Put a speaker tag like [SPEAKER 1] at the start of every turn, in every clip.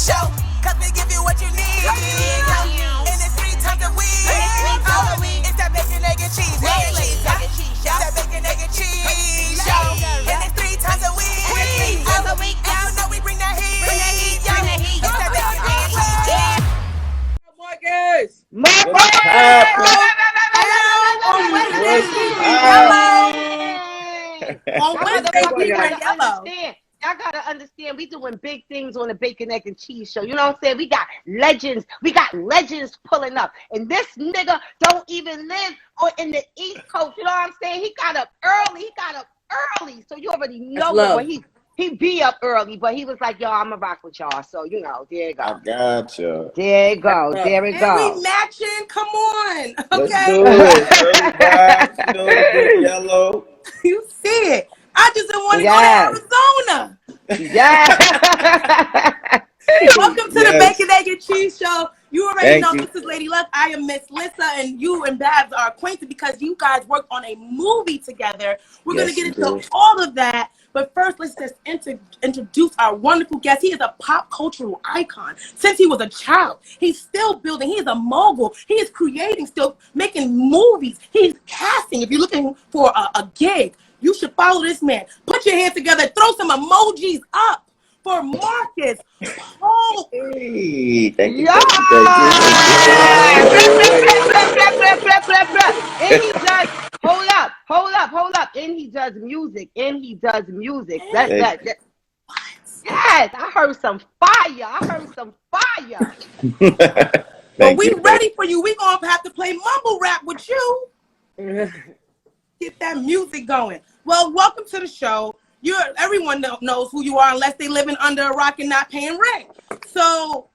[SPEAKER 1] show, cause we give you what you need. And it's 3 times a week. It's that bacon, egg, and cheese. It's that bacon, egg, and cheese show. And it's 3 times a week. And you know we bring that heat. It's that bacon, egg, and cheese.
[SPEAKER 2] Marcus!
[SPEAKER 3] On Wednesday, we were yellow. Y'all gotta understand, we doing big things on the Bacon, Egg, and Cheese show. You know what I'm saying? We got legends. We got legends pulling up. And this nigga don't even live in the East Coast. You know what I'm saying? He got up early. So you already know what he be up early, but he was like, yo, I'm gonna rock with y'all. So, you know, there you go.
[SPEAKER 2] I got you.
[SPEAKER 3] There you go. There it goes.
[SPEAKER 4] And we matching. Come on. Okay.
[SPEAKER 2] Let's do it. Early vibes, you know, big yellow.
[SPEAKER 4] You see it. I just didn't want to go to Arizona.
[SPEAKER 3] Yeah.
[SPEAKER 4] Welcome to the Bacon, Egg, and Cheese show. You already know this is Lady Luck. I am Miss Lissa, and you and Babs are acquainted because you guys worked on a movie together. We're going to get into all of that. But first, let's just introduce our wonderful guest. He is a pop cultural icon. Since he was a child, he's still building. He is a mogul. He is creating, still making movies. He's casting. If you're looking for a gig, you should follow this man. Put your hands together. Throw some emojis up for Marcus Paulk.
[SPEAKER 2] Hey, thank you.
[SPEAKER 3] And he does, hold up. And he does music. Yes, I heard some fire.
[SPEAKER 4] But we ready for you. We gonna have to play mumble rap with you. Get that music going. Well, welcome to the show. Everyone knows who you are unless they living under a rock and not paying rent. So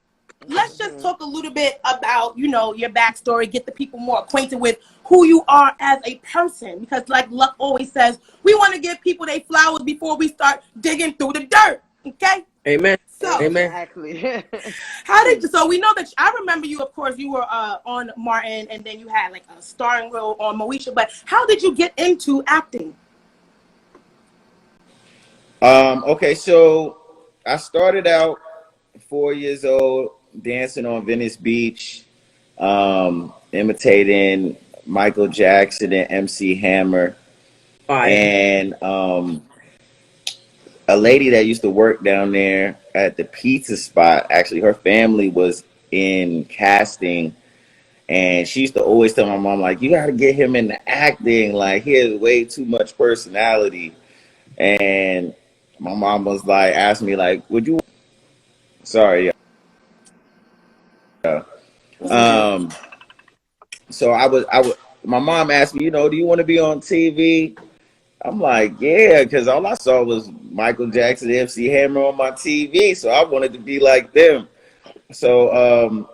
[SPEAKER 4] let's just talk a little bit about, your backstory, get the people more acquainted with who you are as a person. Because like Luck always says, we want to give people their flowers before we start digging through the dirt. Okay?
[SPEAKER 2] Amen.
[SPEAKER 4] So,
[SPEAKER 2] amen.
[SPEAKER 3] Exactly.
[SPEAKER 4] So we know that I remember you, of course, you were on Martin, and then you had like a starring role on Moesha, but how did you get into acting?
[SPEAKER 2] Okay, so I started out 4 years old dancing on Venice Beach, imitating Michael Jackson and MC Hammer. And a lady that used to work down there at the pizza spot, actually her family was in casting, and she used to always tell my mom, like, you got to get him into acting, like he has way too much personality. And my mom was like, asked me, like, would you, sorry. So my mom asked me, do you want to be on TV? I'm like, yeah, because all I saw was Michael Jackson, MC Hammer on my TV, so I wanted to be like them. So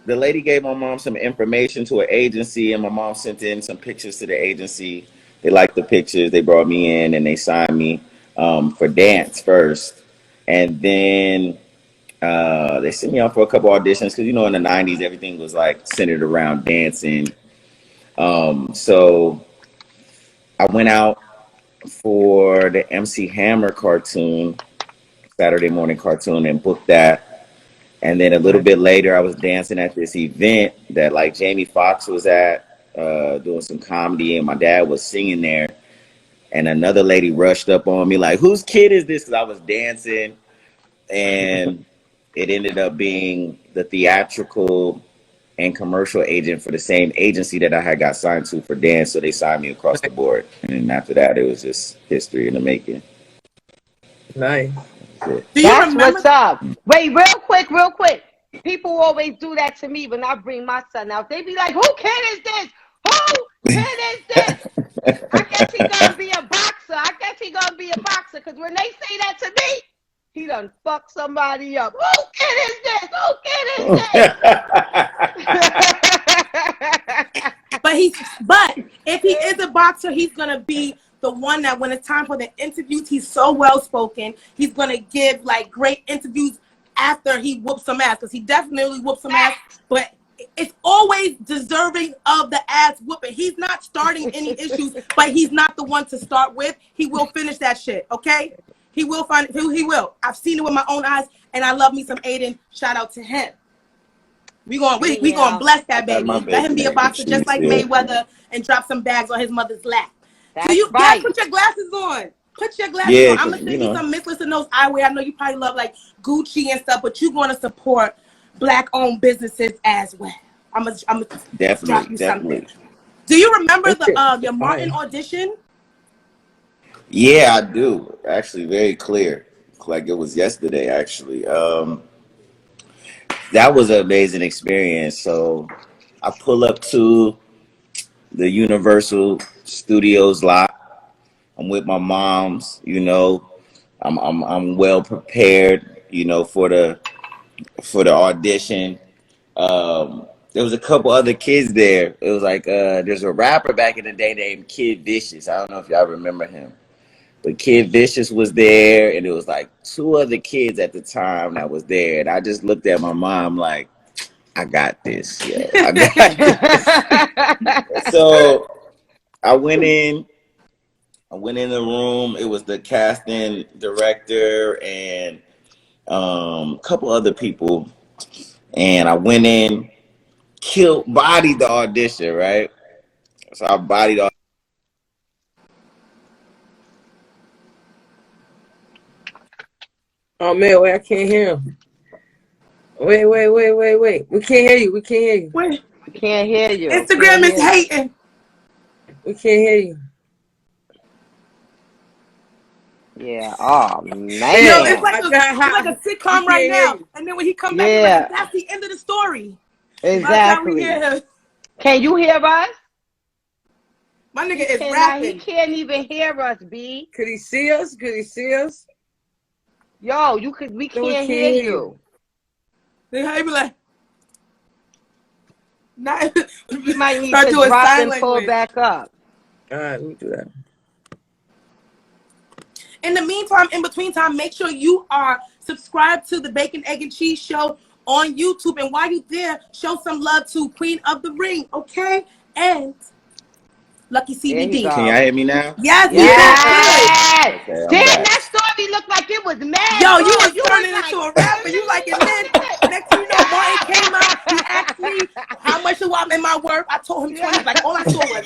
[SPEAKER 2] the lady gave my mom some information to an agency, and my mom sent in some pictures to the agency. They liked the pictures. They brought me in, and they signed me for dance first. And then they sent me out for a couple auditions because, in the 90s, everything was like centered around dancing. So I went out for the MC Hammer cartoon, Saturday morning cartoon, and booked that. And then a little bit later, I was dancing at this event that like Jamie Foxx was at, doing some comedy, and my dad was singing there. And another lady rushed up on me like, whose kid is this? Because I was dancing. And it ended up being the theatrical and commercial agent for the same agency that I had got signed to for dance. So they signed me across the board. And then after that, it was just history in the making.
[SPEAKER 5] Nice.
[SPEAKER 3] That's what's up. Wait, real quick. People always do that to me when I bring my son out. They be like, who kid is this? Who kid is this? I guess he gonna be a boxer. Because when they say that to me, he done fuck somebody up. Who kid is this?
[SPEAKER 4] But if he is a boxer, he's gonna be the one that when it's time for the interviews, he's so well spoken. He's gonna give like great interviews after he whoops some ass, because he definitely whoops some ass. But it's always deserving of the ass whooping. He's not starting any issues, but he's not the one to start with. He will finish that shit. Okay. He will find it. He will. I've seen it with my own eyes, and I love me some Aiden. Shout out to him. We gonna bless that baby. Let him be a boxer just like Mayweather and drop some bags on his mother's lap.
[SPEAKER 3] That's
[SPEAKER 4] so
[SPEAKER 3] right.
[SPEAKER 4] Put your glasses on. Put your glasses on. I'm gonna send you some Miss Lissa knows eyewear. I know you probably love like Gucci and stuff, but you're gonna support Black-owned businesses as well. I'm gonna drop you something. Do you remember your Martin audition?
[SPEAKER 2] Yeah, I do. Actually, very clear. Like it was yesterday, actually. That was an amazing experience. So I pull up to the Universal Studios lot. I'm with my moms, you know. I'm well prepared, you know, for the audition. There was a couple other kids there. It was like there's a rapper back in the day named Kid Vicious. I don't know if y'all remember him. But Kid Vicious was there, and it was like two other kids at the time that was there. And I just looked at my mom like, I got this, yo. I got this. So I went in the room. It was the casting director and a couple other people. And I went in, bodied the audition, right? So I bodied all.
[SPEAKER 5] Oh man, wait, I can't hear him. Wait. We can't hear you.
[SPEAKER 4] Wait.
[SPEAKER 3] We can't hear you.
[SPEAKER 4] Instagram is hating.
[SPEAKER 5] We can't hear you.
[SPEAKER 3] Yeah. Oh man.
[SPEAKER 4] Yo, it's like a sitcom right now. And then when he comes back, that's the end of the story.
[SPEAKER 3] Exactly. Can you hear us?
[SPEAKER 4] My nigga is rapping.
[SPEAKER 3] He can't even hear us, B.
[SPEAKER 5] Could he see us?
[SPEAKER 3] Yo, we can't hear you.
[SPEAKER 4] Then he be like,
[SPEAKER 3] you might need to drop and pull back up.
[SPEAKER 5] All right, we do that.
[SPEAKER 4] In the meantime, in between time, make sure you are subscribed to the Bacon, Egg, and Cheese Show on YouTube. And while you're there, show some love to Queen of the Ring, okay? And Lucky CBD.
[SPEAKER 2] Can y'all hear me now?
[SPEAKER 4] Yes.
[SPEAKER 2] Okay,
[SPEAKER 3] damn, that story looked like it was mad.
[SPEAKER 4] Yo, you was turning into a rapper. You like it then. Next thing you know, Martin came out. He asked me how much do I in my work. I told him 20. Like all I saw was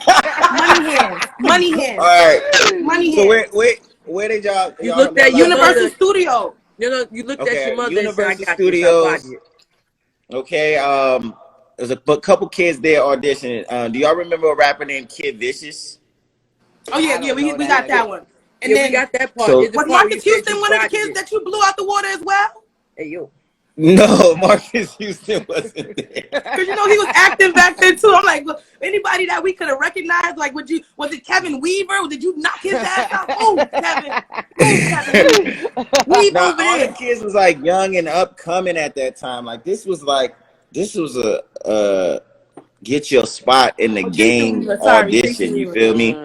[SPEAKER 4] money hands.
[SPEAKER 2] All right.
[SPEAKER 4] Money hands.
[SPEAKER 2] So where did y'all?
[SPEAKER 5] You looked at
[SPEAKER 4] Universal Studio.
[SPEAKER 5] You looked at your mother.
[SPEAKER 2] Universal Studios. Okay. There's a couple kids there auditioning. Do y'all remember a rapper named Kid Vicious?
[SPEAKER 4] Oh yeah, we got that one. And then
[SPEAKER 5] we got that part.
[SPEAKER 2] So,
[SPEAKER 4] was Marcus Houston one of the kids that you blew out the water as well?
[SPEAKER 5] Hey yo.
[SPEAKER 2] No, Marcus Houston wasn't there.
[SPEAKER 4] Because you know he was acting back then too. I'm like, look, anybody that we could have recognized, like, was it Kevin Weaver? Did you knock his ass out? Oh, Kevin. Weave over there.
[SPEAKER 2] All the kids was like young and upcoming at that time. Like this was a get your spot in the game audition. You feel me?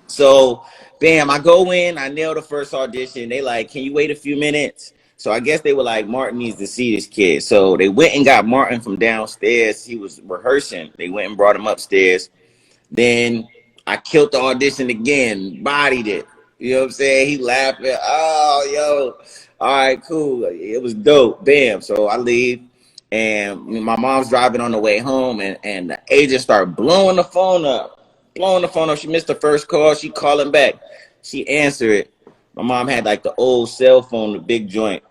[SPEAKER 2] So, bam, I go in, I nail the first audition. They like, can you wait a few minutes? So I guess they were like, Martin needs to see this kid. So they went and got Martin from downstairs. He was rehearsing. They went and brought him upstairs. Then I killed the audition again, bodied it. You know what I'm saying? He laughing. Oh, yo. All right, cool. It was dope. Bam. So I leave. And my mom's driving on the way home. And the agent started blowing the phone up. She missed the first call. She calling back. She answered it. My mom had like the old cell phone, the big joint.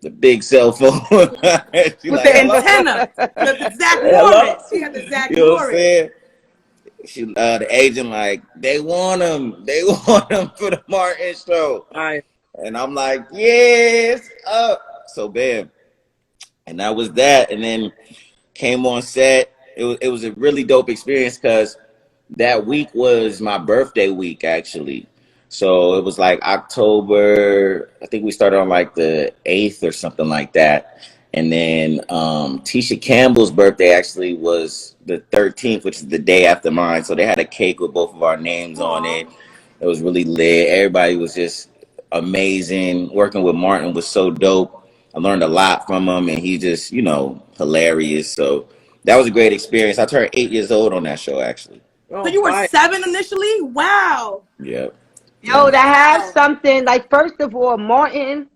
[SPEAKER 2] The big cell phone. With
[SPEAKER 4] the antenna. The Zach Morris. She had the Zach Morris. You know what I'm saying?
[SPEAKER 2] The agent like, they want him for the Martin show.
[SPEAKER 5] All right.
[SPEAKER 2] And I'm like, yes, up. So bam. And that was that. And then came on set. It was a really dope experience because that week was my birthday week, actually. So it was like October, I think we started on like the 8th or something like that. And then Tisha Campbell's birthday actually was the 13th, which is the day after mine. So they had a cake with both of our names on it. It was really lit. Everybody was just amazing. Working with Martin was so dope. I learned a lot from him, and he's just, hilarious. So that was a great experience. I turned 8 years old on that show, actually.
[SPEAKER 4] So you were 7 initially? Wow.
[SPEAKER 2] Yep.
[SPEAKER 3] Yo, to have something like, first of all, Martin,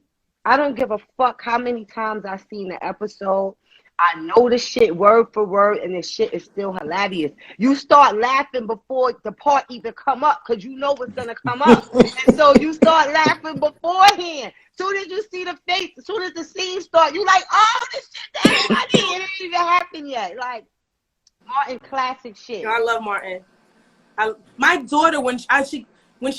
[SPEAKER 3] I don't give a fuck how many times I've seen the episode. I know the shit word for word, and the shit is still hilarious. You start laughing before the part even come up, because you know what's gonna come up. And so you start laughing beforehand. Soon as you see the face, as soon as the scene start, you like, oh, this shit that funny. It ain't even happened yet. Like, Martin, classic shit.
[SPEAKER 4] I love Martin. My daughter, when she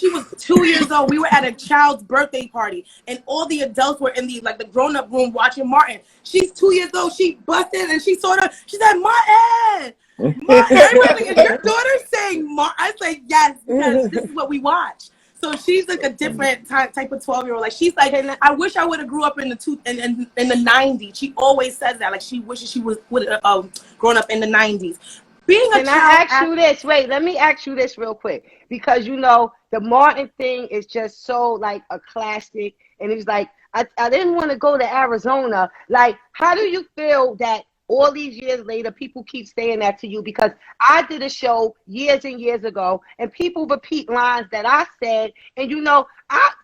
[SPEAKER 4] was 2 years old, we were at a child's birthday party, and all the adults were in the grown-up room watching Martin. She's 2 years old. She busted and she saw her. She said, "Martin, Martin." Everybody, is your daughter saying Martin? I was like, yes, because this is what we watch. So she's like a different type of 12-year-old. Like, she's like, I wish I would have grew up in the 90s. She always says that. Like, she wishes she would have grown up in the 90s.
[SPEAKER 3] Can I ask you this? Wait, let me ask you this real quick. Because, you know, the Martin thing is just so, like, a classic. And it's like, I didn't want to go to Arizona. Like, how do you feel that all these years later, people keep saying that to you? Because I did a show years and years ago, and people repeat lines that I said. And, you know,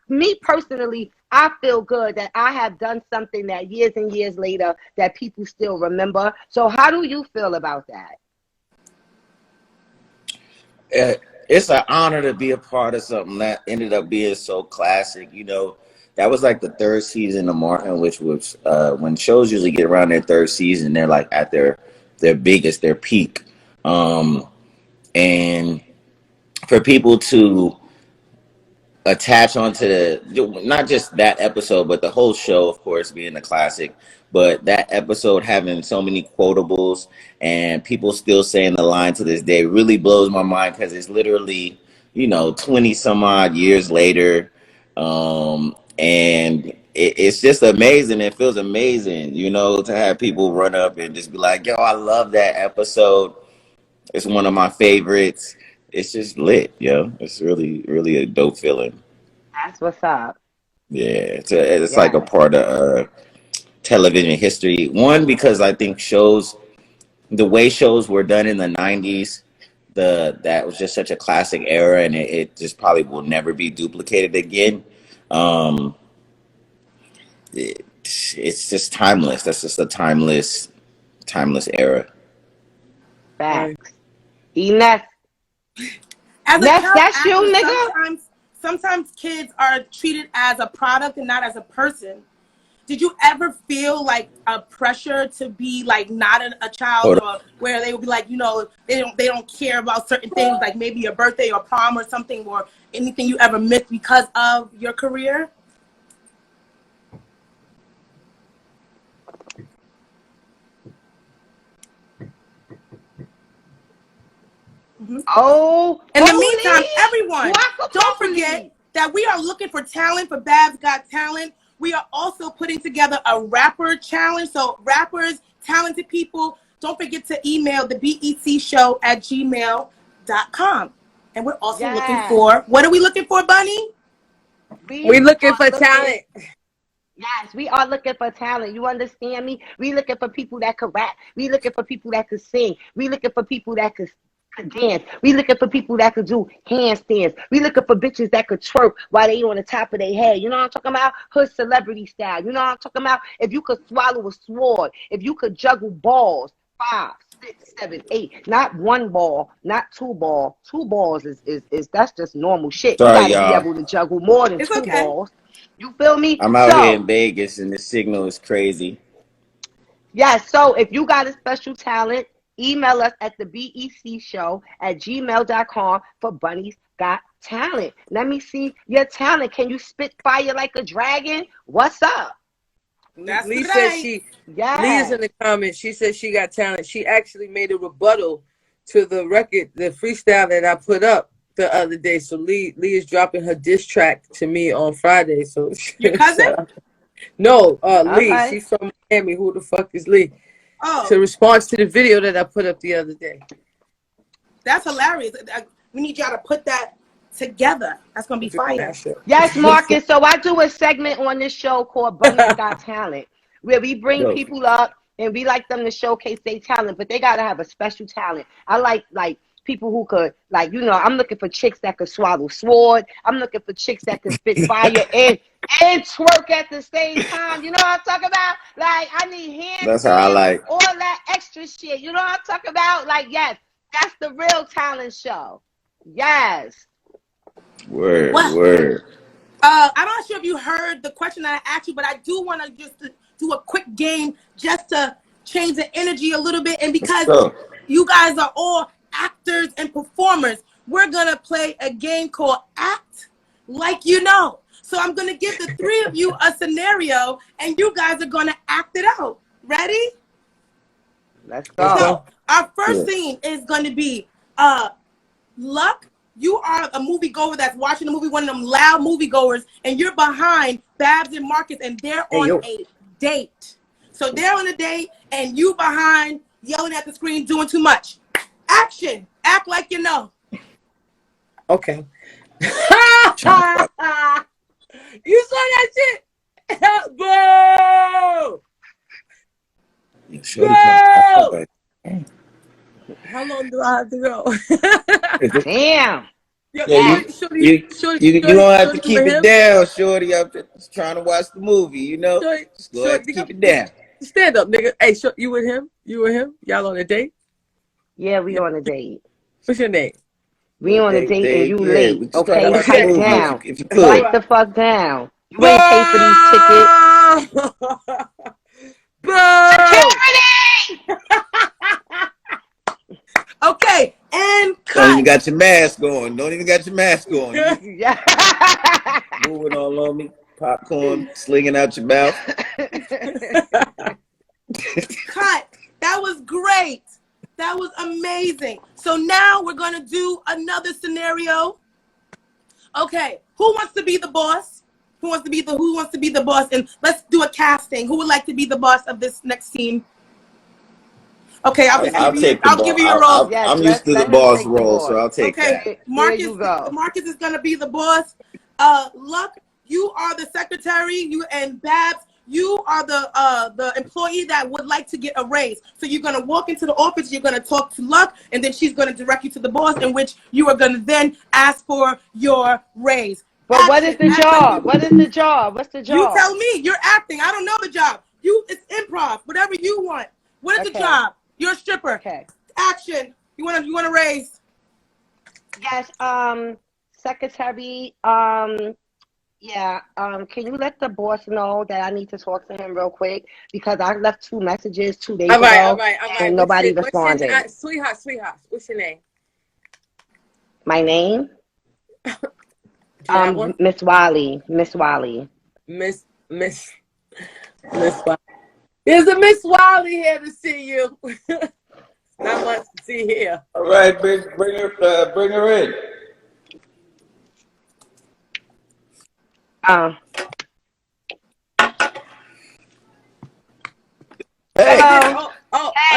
[SPEAKER 3] me personally, I feel good that I have done something that years and years later that people still remember. So how do you feel about that?
[SPEAKER 2] It's an honor to be a part of something that ended up being so classic. You know, that was like the third season of Martin, which was when shows usually get around their third season, they're like at their biggest, their peak. And for people to attach onto not just that episode, but the whole show, of course, being a classic, but that episode having so many quotables and people still saying the line to this day really blows my mind, because it's literally, you know, 20 some odd years later. And it's just amazing. It feels amazing, you know, to have people run up and just be like, yo, I love that episode. It's one of my favorites. It's just lit, yo. It's really, really a dope feeling.
[SPEAKER 3] That's what's up.
[SPEAKER 2] Yeah, it's like a part of television history. One, because I think the way shows were done in the 90s, that was just such a classic era, and it just probably will never be duplicated again. It's just timeless. That's just a timeless era.
[SPEAKER 3] Facts. Ness.
[SPEAKER 4] As a
[SPEAKER 3] that's you, nigga.
[SPEAKER 4] Sometimes kids are treated as a product and not as a person. Did you ever feel like a pressure to be like not a child, or where they would be like, you know, they don't care about certain things, like maybe your birthday or prom or something, or anything you ever missed because of your career?
[SPEAKER 3] Oh,
[SPEAKER 4] in the meantime, everyone, don't forget that we are looking for talent for Babs Got Talent. We are also putting together a rapper challenge. So rappers, talented people, don't forget to email the becshow@gmail.com. And we're also looking for, what are we looking for, Bunny?
[SPEAKER 5] We're looking for talent.
[SPEAKER 3] Yes, we are looking for talent. You understand me? We looking for people that could rap. We looking for people that could sing. We looking for people that could dance. We looking for people that could do handstands. We looking for bitches that could twerk while they on the top of their head. You know what I'm talking about? Hood celebrity style. You know what I'm talking about? If you could swallow a sword, if you could juggle balls, 5, 6, 7, 8, not one ball, not two ball. 2 balls is that's just normal shit.
[SPEAKER 2] Sorry,
[SPEAKER 3] you gotta
[SPEAKER 2] y'all.
[SPEAKER 3] be able to juggle more than 2 balls. You feel me?
[SPEAKER 2] I'm out here in Vegas and the signal is crazy.
[SPEAKER 3] Yeah, so if you got a special talent, email us at the becshow@gmail.com for Bunny's Got Talent. Let me see your talent. Can you spit fire like a dragon? What's up?
[SPEAKER 5] Lee said Lee's in the comments. She said she got talent. She actually made a rebuttal to the record, the freestyle that I put up the other day. So Lee is dropping her diss track to me on Friday. So
[SPEAKER 4] your cousin?
[SPEAKER 5] No, Lee. She's from Miami. Who the fuck is Lee?
[SPEAKER 4] Oh.
[SPEAKER 5] So response to the video that I put up the other day.
[SPEAKER 4] That's hilarious. We need y'all to put that together. That's gonna be fire.
[SPEAKER 3] Yes, Marcus. So I do a segment on this show called Bunny's Got Talent, where we bring people up and we like them to showcase their talent, but they gotta have a special talent. I like people who could, like, you know, I'm looking for chicks that could swallow sword. I'm looking for chicks that could spit fire and twerk at the same time. You know what I'm talking about? Like, I need hands,
[SPEAKER 2] That's how I like.
[SPEAKER 3] all that extra shit. You know what I'm talking about? Like, yes, that's the real talent show. Yes.
[SPEAKER 2] Word.
[SPEAKER 4] I'm not sure if you heard the question that I asked you, but I do want to just do a quick game just to change the energy a little bit. And because you guys are all actors and performers, we're going to play a game called Act Like You Know. So I'm going to give the three of you a scenario, and you guys are going to act it out. Ready?
[SPEAKER 3] Let's go.
[SPEAKER 4] So our first scene is going to be Luck. You are a moviegoer that's watching the movie, one of them loud moviegoers, and you're behind Babs and Marcus, and they're on a date. So they're on a date, and you behind, yelling at the screen, doing too much. Action. Act like you know.
[SPEAKER 5] Okay. You saw that shit? Boo! Boo! How long do I have to go?
[SPEAKER 3] Damn.
[SPEAKER 2] You gonna have to keep it down, shorty. I'm just trying to watch the movie, you know. Just go ahead and keep it down.
[SPEAKER 5] Stand up, nigga. Hey, you with him? You with him? Y'all on a date?
[SPEAKER 3] Yeah, we on a date.
[SPEAKER 5] What's your name?
[SPEAKER 3] We on a date and you late. Okay,
[SPEAKER 2] pipe
[SPEAKER 3] down. Pipe the fuck down. You ain't pay for these tickets.
[SPEAKER 4] Okay, and cut.
[SPEAKER 2] Don't even got your mask on. Yeah. Moving all on me. Popcorn slinging out your mouth.
[SPEAKER 4] Cut. That was great. That was amazing. So now we're going to do another scenario. Okay, who wants to be the boss? Who wants to be the boss? And let's do a casting. Who would like to be the boss of this next scene? Okay, I'll give you your role.
[SPEAKER 2] I'm used to the boss role, so I'll take that.
[SPEAKER 4] Marcus is going to be the boss. Luck, you are the secretary. You and Babs, you are the employee that would like to get a raise. So you're going to walk into the office, you're going to talk to Luck, and then she's going to direct you to the boss, in which you are going to then ask for your raise.
[SPEAKER 3] But what is the job? What's the job?
[SPEAKER 4] You tell me. You're acting. I don't know the job. It's improv. Whatever you want. What is the job? You're a stripper.
[SPEAKER 3] Okay.
[SPEAKER 4] Action. You want to raise?
[SPEAKER 3] Yes. Secretary. Can you let the boss know that I need to talk to him real quick, because I left 2 messages 2 days ago. All right. And nobody responded.
[SPEAKER 5] Sweetheart. What's your name?
[SPEAKER 3] My name? Miss Wiley. Miss Wiley.
[SPEAKER 5] There's a Miss Wiley here to see you. Not much to see here.
[SPEAKER 2] All right, bring her in.
[SPEAKER 5] Hey. I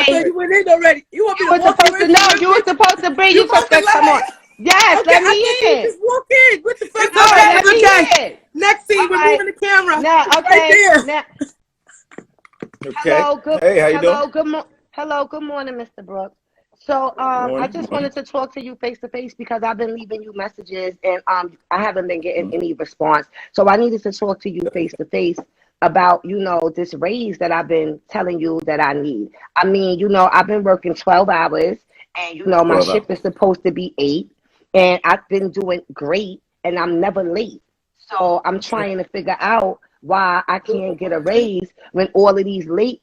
[SPEAKER 5] thought you went in already. You want me to walk in?
[SPEAKER 3] No, you were supposed to bring. You supposed to come on. Yes,
[SPEAKER 5] okay,
[SPEAKER 3] let me in.
[SPEAKER 5] Just walk in. What the fuck?
[SPEAKER 4] Okay. Next scene, we're moving the camera.
[SPEAKER 3] Now, okay.
[SPEAKER 5] Right there.
[SPEAKER 3] Hello,
[SPEAKER 2] how you doing?
[SPEAKER 3] Hello, good morning, Mr. Brooks. So, I just wanted to talk to you face to face, because I've been leaving you messages and I haven't been getting any response. So I needed to talk to you face to face about, this raise that I've been telling you that I need. I mean, I've been working 12 hours and, my shift is supposed to be 8, and I've been doing great and I'm never late. So I'm trying to figure out why I can't get a raise when all of these late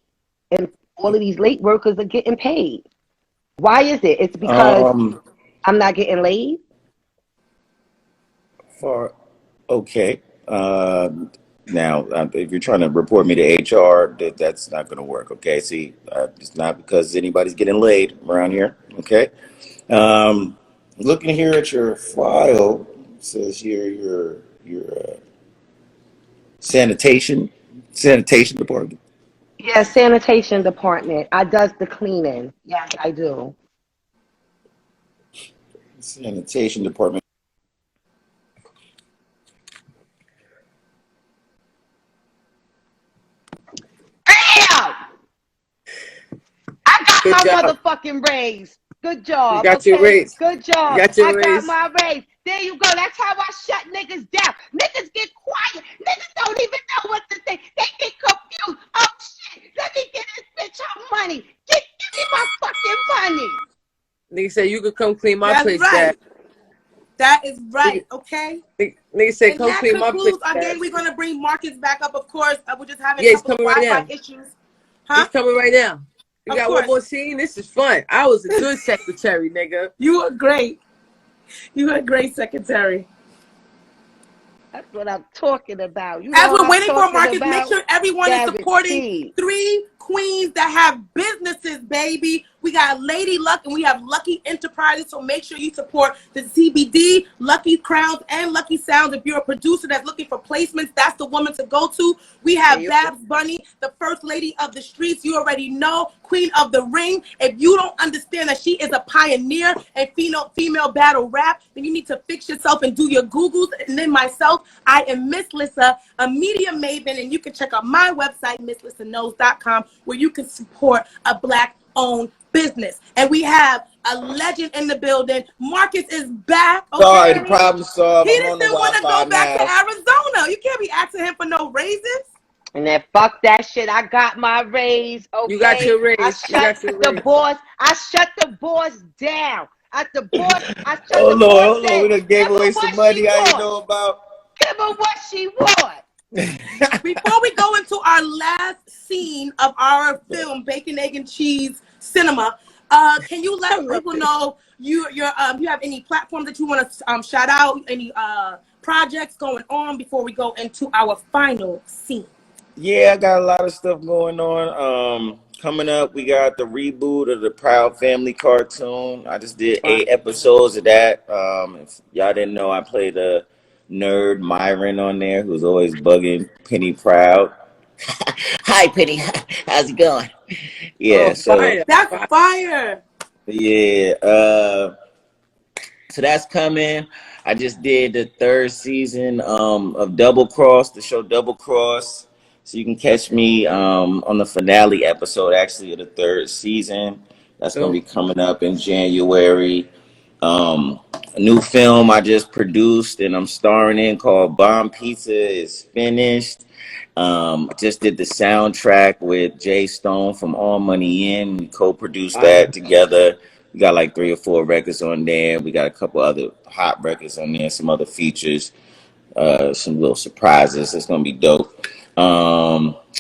[SPEAKER 3] workers are getting paid. Why is it? It's because I'm not getting laid?
[SPEAKER 2] Okay. Now, if you're trying to report me to HR, that's not going to work. Okay. See, it's not because anybody's getting laid around here. Okay. Looking here at your file, it says here your sanitation department.
[SPEAKER 3] Yeah, sanitation department. I does the cleaning. Yes, I do.
[SPEAKER 2] Sanitation department.
[SPEAKER 3] Bam! I got my motherfucking raise. Good job.
[SPEAKER 5] You got your raise.
[SPEAKER 3] Good job.
[SPEAKER 5] You got your
[SPEAKER 3] I
[SPEAKER 5] raise.
[SPEAKER 3] got my raise. There you go. That's how I shut niggas down. Niggas get quiet. Niggas don't even know what to think. They get confused. Oh shit. Let me get this bitch her money. Give me my fucking money.
[SPEAKER 5] Nigga said you could come clean my place,
[SPEAKER 4] right.
[SPEAKER 5] Dad.
[SPEAKER 4] That is right, okay?
[SPEAKER 5] Nigga said
[SPEAKER 4] and
[SPEAKER 5] come
[SPEAKER 4] that
[SPEAKER 5] clean my place.
[SPEAKER 4] Again, we're gonna bring Marcus back up, of course. We're just having
[SPEAKER 5] a
[SPEAKER 4] couple of Wi-Fi issues.
[SPEAKER 5] Huh? He's coming right now. You
[SPEAKER 4] of
[SPEAKER 5] got
[SPEAKER 4] course.
[SPEAKER 5] one more scene? This is fun. I was a good secretary, nigga.
[SPEAKER 4] You were great. You were a great secretary.
[SPEAKER 3] That's what I'm talking about. You
[SPEAKER 4] As
[SPEAKER 3] know
[SPEAKER 4] we're waiting for Marcus,
[SPEAKER 3] about?
[SPEAKER 4] make sure everyone is supporting 3 queens that have businesses, baby. We got Lady Luck and we have Lucky Enterprises. So make sure you support the CBD, Lucky Crowns, and Lucky Sounds. If you're a producer that's looking for placements, that's the woman to go to. We have Babs Bunny, the first lady of the streets. You already know, Queen of the Ring. If you don't understand that she is a pioneer in female battle rap, then you need to fix yourself and do your Googles. And then myself, I am Miss Lissa, a media maven, and you can check out my website, MissLissaKnows.com, where you can support a Black-owned business. And we have a legend in the building. Marcus is back. Okay?
[SPEAKER 2] Sorry, the problem solved.
[SPEAKER 4] He doesn't want to go back to Arizona. You can't be asking him for no raises.
[SPEAKER 3] And then fuck that shit. I got my raise. Okay.
[SPEAKER 5] You got your raise.
[SPEAKER 3] I shut the boss down. At the boss, I shut the boss down.
[SPEAKER 2] Hold on. We done gave away some money I didn't know about.
[SPEAKER 3] Give her what she want.
[SPEAKER 4] Before we go into our last scene of our film, Bacon, Egg, and Cheese Cinema, can you let people know you have any platforms that you want to shout out, any projects going on before we go into our final scene?
[SPEAKER 2] Yeah, I got a lot of stuff going on. Coming up, we got the reboot of the Proud Family cartoon. I just did 8 episodes of that. If y'all didn't know, I played a nerd Myron on there who's always bugging Penny Proud. Hi, Penny. How's it going? Yeah,
[SPEAKER 4] that's fire.
[SPEAKER 2] Yeah. So that's coming. I just did the 3rd season of Double Cross, the show Double Cross. So you can catch me on the finale episode, actually, of the 3rd season. That's going to be coming up in January. A new film I just produced and I'm starring in called Bomb Pizza is finished. Just did the soundtrack with Jay Stone from All Money In. We co-produced that together. We got like 3 or 4 records on there. We got a couple other hot records on there, some other features, some little surprises. It's gonna be dope.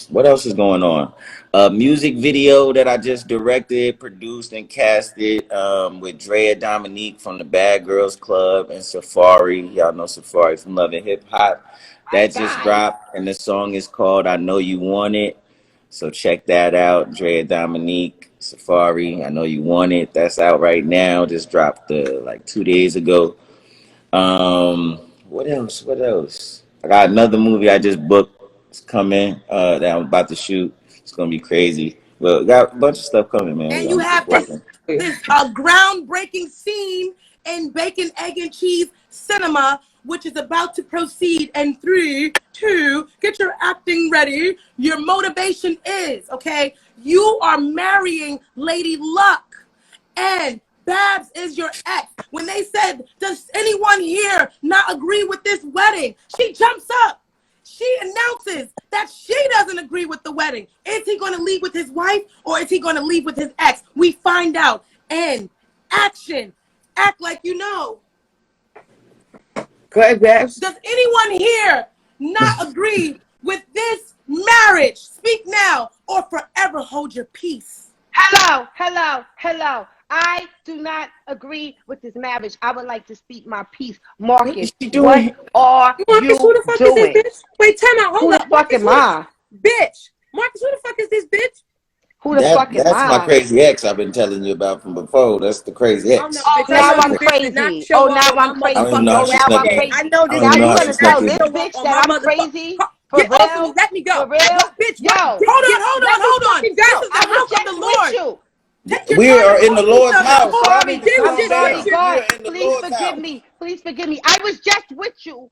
[SPEAKER 2] What else is going on? A music video that I just directed, produced, and casted with Drea Dominique from the Bad Girls Club and Safari. Y'all know Safari from Love and Hip Hop. That just dropped, and the song is called I Know You Want It. So check that out. Drea Dominique, Safari, I Know You Want It. That's out right now. Just dropped like 2 days ago. What else? I got another movie I just booked. It's coming that I'm about to shoot. It's gonna be crazy. But got a bunch of stuff coming, man.
[SPEAKER 4] And you have this groundbreaking scene in Bacon, Egg, and Cheese Cinema, which is about to proceed in 3, 2, get your acting ready. Your motivation is, okay, you are marrying Lady Luck and Babs is your ex. When they said, does anyone here not agree with this wedding? She jumps up. She announces that she doesn't agree with the wedding. Is he going to leave with his wife or is he going to leave with his ex? We find out. And action. Act like you know.
[SPEAKER 5] Go ahead, Babs.
[SPEAKER 4] Does anyone here not agree with this marriage? Speak now or forever hold your peace.
[SPEAKER 3] Hello. I do not agree with this marriage. I would like to speak my piece. Marcus, what are you
[SPEAKER 5] who the fuck
[SPEAKER 3] doing?
[SPEAKER 5] Is this bitch? Wait, time out. Hold up.
[SPEAKER 3] Who the fuck am I?
[SPEAKER 5] Bitch. Marcus, who the fuck is this bitch?
[SPEAKER 3] Who the fuck am I?
[SPEAKER 2] That's my crazy ex I've been telling you about from before. That's the crazy ex.
[SPEAKER 3] Oh, now I'm crazy. Oh, now I'm crazy.
[SPEAKER 2] I don't know how she's
[SPEAKER 3] now I'm
[SPEAKER 2] looking.
[SPEAKER 3] crazy.
[SPEAKER 5] I know this.
[SPEAKER 3] Now you
[SPEAKER 2] how
[SPEAKER 3] gonna
[SPEAKER 2] she's
[SPEAKER 3] tell
[SPEAKER 2] looking.
[SPEAKER 3] this bitch that I'm crazy? For
[SPEAKER 5] Get off of me.
[SPEAKER 3] real?
[SPEAKER 5] Let me go.
[SPEAKER 3] For real?
[SPEAKER 5] Bitch,
[SPEAKER 3] Yo.
[SPEAKER 4] Hold on. This is the
[SPEAKER 3] I
[SPEAKER 4] house
[SPEAKER 3] was
[SPEAKER 4] of the
[SPEAKER 3] just
[SPEAKER 4] Lord.
[SPEAKER 3] with you.
[SPEAKER 2] We are in the Lord's house.
[SPEAKER 3] Sorry,
[SPEAKER 5] Did we
[SPEAKER 3] I'm
[SPEAKER 5] just
[SPEAKER 3] sorry,
[SPEAKER 5] with you?
[SPEAKER 3] God.
[SPEAKER 2] We are in the
[SPEAKER 3] Please
[SPEAKER 2] Lord's
[SPEAKER 3] forgive
[SPEAKER 2] house.
[SPEAKER 3] me. Please forgive me. I was just with you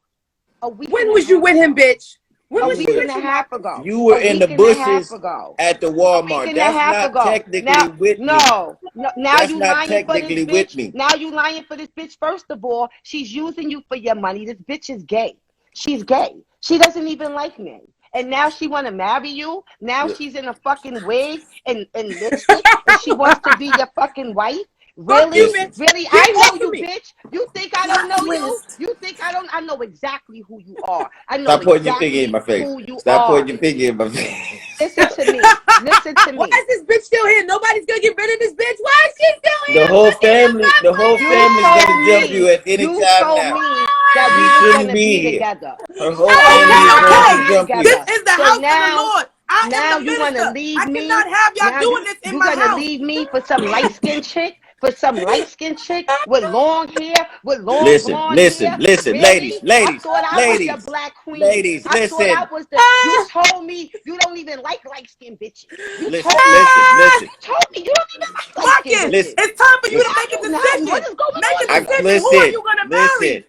[SPEAKER 3] a week.
[SPEAKER 5] When was you with him, bitch? When
[SPEAKER 3] A
[SPEAKER 5] was
[SPEAKER 3] week
[SPEAKER 5] she
[SPEAKER 3] and a
[SPEAKER 5] with you,
[SPEAKER 3] half
[SPEAKER 5] Marcus?
[SPEAKER 3] ago.
[SPEAKER 2] You were
[SPEAKER 3] A
[SPEAKER 2] in the
[SPEAKER 3] week and a half
[SPEAKER 2] bushes
[SPEAKER 3] ago.
[SPEAKER 2] at the
[SPEAKER 3] A week
[SPEAKER 2] Walmart.
[SPEAKER 3] and a
[SPEAKER 2] That's
[SPEAKER 3] half
[SPEAKER 2] not
[SPEAKER 3] ago.
[SPEAKER 2] technically with me.
[SPEAKER 3] No. Now
[SPEAKER 2] That's
[SPEAKER 3] you
[SPEAKER 2] not
[SPEAKER 3] lying for this
[SPEAKER 2] technically with
[SPEAKER 3] bitch.
[SPEAKER 2] me.
[SPEAKER 3] Now you lying for this bitch. First of all, she's using you for your money. This bitch is gay. She's gay. She doesn't even like men. And now she want to marry you. Now she's in a fucking wig and lipstick, and she wants to be your fucking wife.
[SPEAKER 5] Fuck
[SPEAKER 3] Really?
[SPEAKER 5] you,
[SPEAKER 2] Listen,
[SPEAKER 5] bitch.
[SPEAKER 3] Really?
[SPEAKER 5] Get
[SPEAKER 3] I know
[SPEAKER 5] off of
[SPEAKER 3] you,
[SPEAKER 5] me.
[SPEAKER 3] bitch. You think I don't know you?
[SPEAKER 4] Twist.
[SPEAKER 3] You think I don't? I know exactly who you are. I know
[SPEAKER 2] stop pointing your finger in
[SPEAKER 3] exactly
[SPEAKER 2] my face.
[SPEAKER 3] who you
[SPEAKER 2] Stop
[SPEAKER 3] are.
[SPEAKER 2] pointing your finger in my face.
[SPEAKER 3] Listen to me. Listen to
[SPEAKER 5] Why
[SPEAKER 3] me.
[SPEAKER 5] is this bitch still here? Nobody's gonna get rid of this bitch. Why is she still
[SPEAKER 2] The
[SPEAKER 5] here?
[SPEAKER 2] whole
[SPEAKER 5] What the
[SPEAKER 2] family, the whole
[SPEAKER 3] You
[SPEAKER 2] family's
[SPEAKER 3] told
[SPEAKER 2] gonna jump you
[SPEAKER 3] me.
[SPEAKER 2] at any
[SPEAKER 3] You
[SPEAKER 2] time
[SPEAKER 3] told
[SPEAKER 2] now.
[SPEAKER 3] me that
[SPEAKER 2] You
[SPEAKER 3] we was
[SPEAKER 2] shouldn't
[SPEAKER 3] gonna
[SPEAKER 2] be
[SPEAKER 3] be
[SPEAKER 2] here.
[SPEAKER 3] together.
[SPEAKER 2] Her whole
[SPEAKER 3] So
[SPEAKER 2] family
[SPEAKER 4] Okay,
[SPEAKER 2] is
[SPEAKER 3] now we're
[SPEAKER 2] going
[SPEAKER 3] gonna
[SPEAKER 2] to
[SPEAKER 3] be
[SPEAKER 4] okay.
[SPEAKER 2] jump
[SPEAKER 4] This
[SPEAKER 2] you.
[SPEAKER 3] together.
[SPEAKER 4] is the
[SPEAKER 3] So
[SPEAKER 4] house of the
[SPEAKER 3] now,
[SPEAKER 4] Lord. I am
[SPEAKER 3] now
[SPEAKER 4] the
[SPEAKER 3] you want to
[SPEAKER 4] minister.
[SPEAKER 3] leave
[SPEAKER 4] I
[SPEAKER 3] me?
[SPEAKER 4] cannot have y'all
[SPEAKER 3] Now
[SPEAKER 4] doing this in
[SPEAKER 3] you
[SPEAKER 4] my
[SPEAKER 3] gonna
[SPEAKER 4] house.
[SPEAKER 3] leave me for some light skinned chick? For some light skinned chick with long hair, with long
[SPEAKER 2] Listen,
[SPEAKER 3] blonde
[SPEAKER 2] listen,
[SPEAKER 3] hair?
[SPEAKER 2] listen, ladies,
[SPEAKER 3] Really? I
[SPEAKER 2] ladies,
[SPEAKER 3] thought I was your
[SPEAKER 2] ladies,
[SPEAKER 3] black queen.
[SPEAKER 2] ladies,
[SPEAKER 3] I thought I
[SPEAKER 2] listen,
[SPEAKER 3] was the. You told me you don't even like light skinned bitches. You
[SPEAKER 2] listen,
[SPEAKER 3] told me that.
[SPEAKER 2] listen, listen,
[SPEAKER 3] You told me you don't even like light skinned
[SPEAKER 4] Marcus,
[SPEAKER 3] bitches.
[SPEAKER 2] listen,
[SPEAKER 4] it's time for you to
[SPEAKER 2] listen.
[SPEAKER 3] Now
[SPEAKER 4] make a
[SPEAKER 3] you now what
[SPEAKER 4] decision.
[SPEAKER 3] is going
[SPEAKER 4] Make
[SPEAKER 3] on
[SPEAKER 4] a
[SPEAKER 3] here?
[SPEAKER 4] decision. Who are
[SPEAKER 2] Listen,
[SPEAKER 4] you gonna
[SPEAKER 2] listen.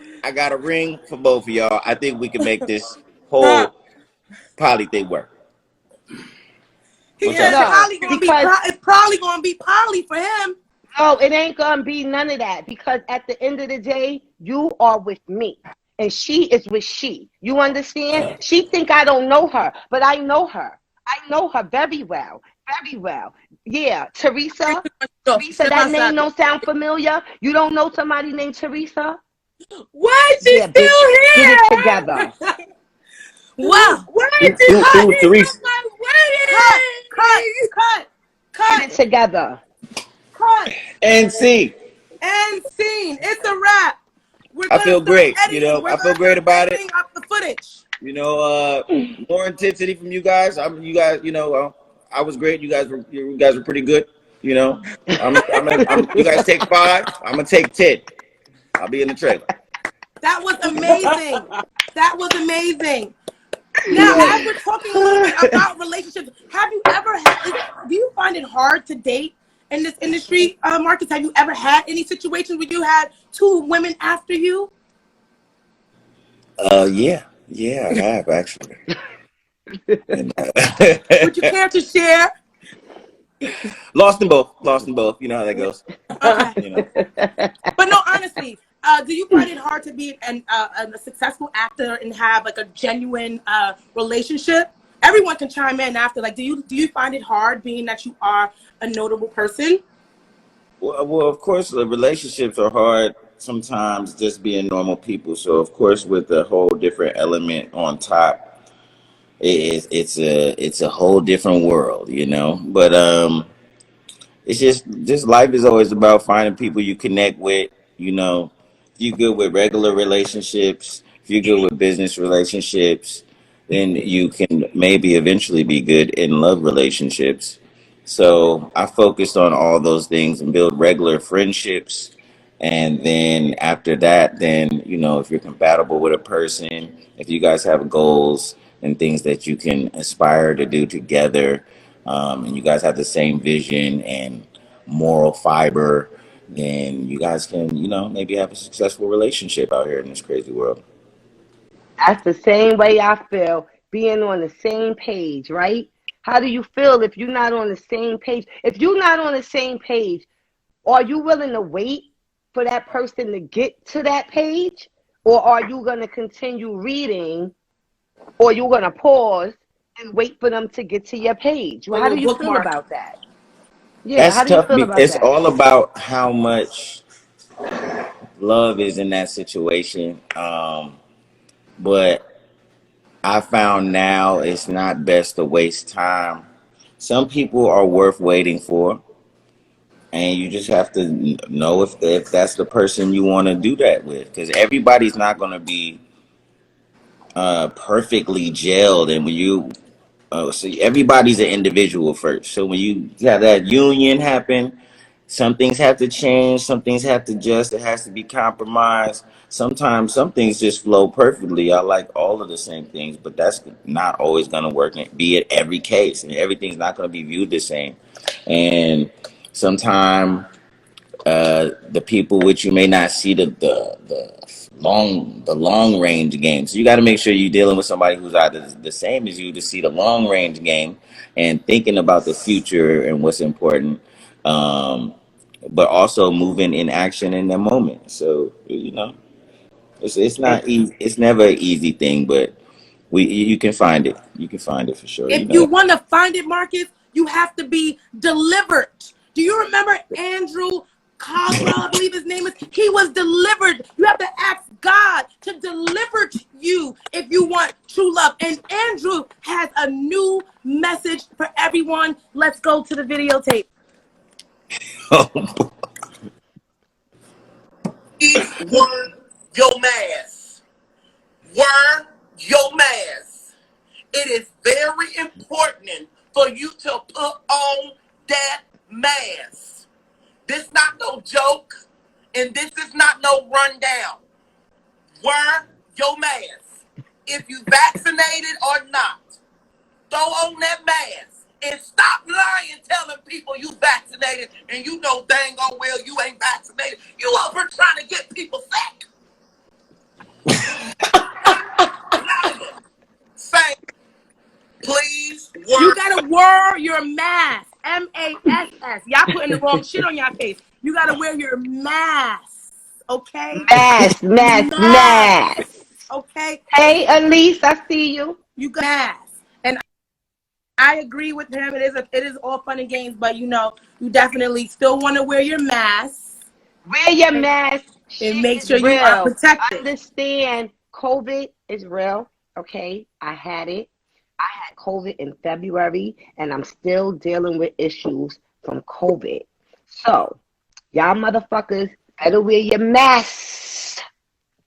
[SPEAKER 4] marry?
[SPEAKER 2] I got a ring for both of y'all. I think we can make this
[SPEAKER 5] Huh?
[SPEAKER 2] whole poly thing work.
[SPEAKER 4] He
[SPEAKER 2] What y'all
[SPEAKER 4] said
[SPEAKER 2] say?
[SPEAKER 3] No, because
[SPEAKER 4] it's probably gonna be Polly for him.
[SPEAKER 3] no, it ain't gonna be none of that. Because at the end of the day, you are with me, and she is with she. You understand? She think I don't know her, but I know her. I know her very well, very well. Yeah, Teresa. Teresa,
[SPEAKER 5] Step
[SPEAKER 3] that name
[SPEAKER 5] outside.
[SPEAKER 3] don't sound familiar. You don't know somebody named Teresa?
[SPEAKER 5] Why is she
[SPEAKER 3] Yeah, bitch,
[SPEAKER 5] still
[SPEAKER 3] get it
[SPEAKER 5] here?
[SPEAKER 3] together.
[SPEAKER 4] Wow.
[SPEAKER 5] Why is this
[SPEAKER 2] Ooh,
[SPEAKER 5] bitch on
[SPEAKER 2] Teresa.
[SPEAKER 5] my
[SPEAKER 4] Cut, cut,
[SPEAKER 5] wedding?
[SPEAKER 4] cut,
[SPEAKER 3] Get
[SPEAKER 4] cut,
[SPEAKER 3] it together.
[SPEAKER 4] cut.
[SPEAKER 2] And see,
[SPEAKER 4] And scene. It's a wrap. We're
[SPEAKER 2] I
[SPEAKER 4] gonna
[SPEAKER 2] feel
[SPEAKER 4] start
[SPEAKER 2] great. You
[SPEAKER 4] editing.
[SPEAKER 2] know,
[SPEAKER 4] We're
[SPEAKER 2] I feel
[SPEAKER 4] gonna
[SPEAKER 2] great
[SPEAKER 4] start
[SPEAKER 2] about it.
[SPEAKER 4] editing up the footage.
[SPEAKER 2] You know, more intensity from you guys. You guys, I was great. You guys were pretty good. You know, you guys take 5. I'm gonna take 10. I'll be in the trailer.
[SPEAKER 4] That was amazing. That was amazing. Now,
[SPEAKER 2] Yeah.
[SPEAKER 4] as we're talking a little bit about relationships, have you ever had? Do you find it hard to date in this industry, Marcus? Have you ever had any situations where you had 2 women after you?
[SPEAKER 2] Yeah, I have actually. And,
[SPEAKER 4] Would you care to share?
[SPEAKER 2] lost them both. Lost them both. You know how that goes.
[SPEAKER 4] Okay.
[SPEAKER 2] You know.
[SPEAKER 4] But no, honestly, do you find it hard to be a successful actor and have like a genuine relationship? Everyone can chime in after. Like, do you find it hard being that you are a notable person?
[SPEAKER 2] Well, of course, the relationships are hard sometimes just being normal people. So, of course, with a whole different element on top, it's a whole different world, you know. But it's just life is always about finding people you connect with. You know, if you're good with regular relationships, if you're good with business relationships, then you can maybe eventually be good in love relationships. So I focused on all those things and build regular friendships. And then after that, then, if you're compatible with a person, if you guys have goals and things that you can aspire to do together, and you guys have the same vision and moral fiber, then you guys can, maybe have a successful relationship out here in this crazy world.
[SPEAKER 3] That's the same way I feel, being on the same page, right? How do you feel if you're not on the same page? If you're not on the same page, are you willing to wait for that person to get to that page? Or are you going to continue reading, or you're going to pause and wait for them to get to your page?
[SPEAKER 4] A
[SPEAKER 3] How do
[SPEAKER 4] little
[SPEAKER 3] you feel
[SPEAKER 4] bookmark.
[SPEAKER 3] about that? Yeah,
[SPEAKER 2] That's
[SPEAKER 3] how do you
[SPEAKER 2] tough.
[SPEAKER 3] feel about
[SPEAKER 2] It's
[SPEAKER 3] that?
[SPEAKER 2] all about how much love is in that situation. But I found now it's not best to waste time. Some people are worth waiting for, and you just have to know if that's the person you want to do that with, because everybody's not going to be perfectly gelled. And when you so everybody's an individual first, so when you have that union happen, some things have to change, some things have to adjust, it has to be compromised. Sometimes some things just flow perfectly. I like all of the same things, but that's not always going to work, be it every case, and everything's not going to be viewed the same. And sometimes the people which you may not see the long range game. So you got to make sure you're dealing with somebody who's either the same as you to see the long range game and thinking about the future and what's important, but also moving in action in the moment. So it's not easy. It's never an easy thing, but you can find it. You can find it for sure.
[SPEAKER 4] If you want to find it, Marcus, you have to be delivered. Do you remember Andrew Caldwell, I believe his name is? He was delivered. You have to ask God to deliver to you if you want true love. And Andrew has a new message for everyone. Let's go to the videotape.
[SPEAKER 6] Wear your mask. Wear your mask. It is very important for you to put on that mask. This not no joke, and this is not no rundown. Wear your mask. If you vaccinated or not, throw on that mask and stop lying, telling people you vaccinated and you know dang on well you ain't vaccinated. You over trying to get people sick. Say, please wear.
[SPEAKER 4] You gotta wear your mask. M-A-S-S. Y'all putting the wrong shit on your face. You gotta wear your mask. Okay?
[SPEAKER 3] Mask.
[SPEAKER 4] Okay?
[SPEAKER 3] Hey, Elise, I see you.
[SPEAKER 4] You got mask. And I agree with him. It is all fun and games, but you definitely still want to wear your mask.
[SPEAKER 3] Wear your mask.
[SPEAKER 4] And make sure
[SPEAKER 3] real.
[SPEAKER 4] You are protected.
[SPEAKER 3] Understand, COVID is real. Okay? I had it. I had COVID in February, and I'm still dealing with issues from COVID. So, y'all motherfuckers better wear your masks.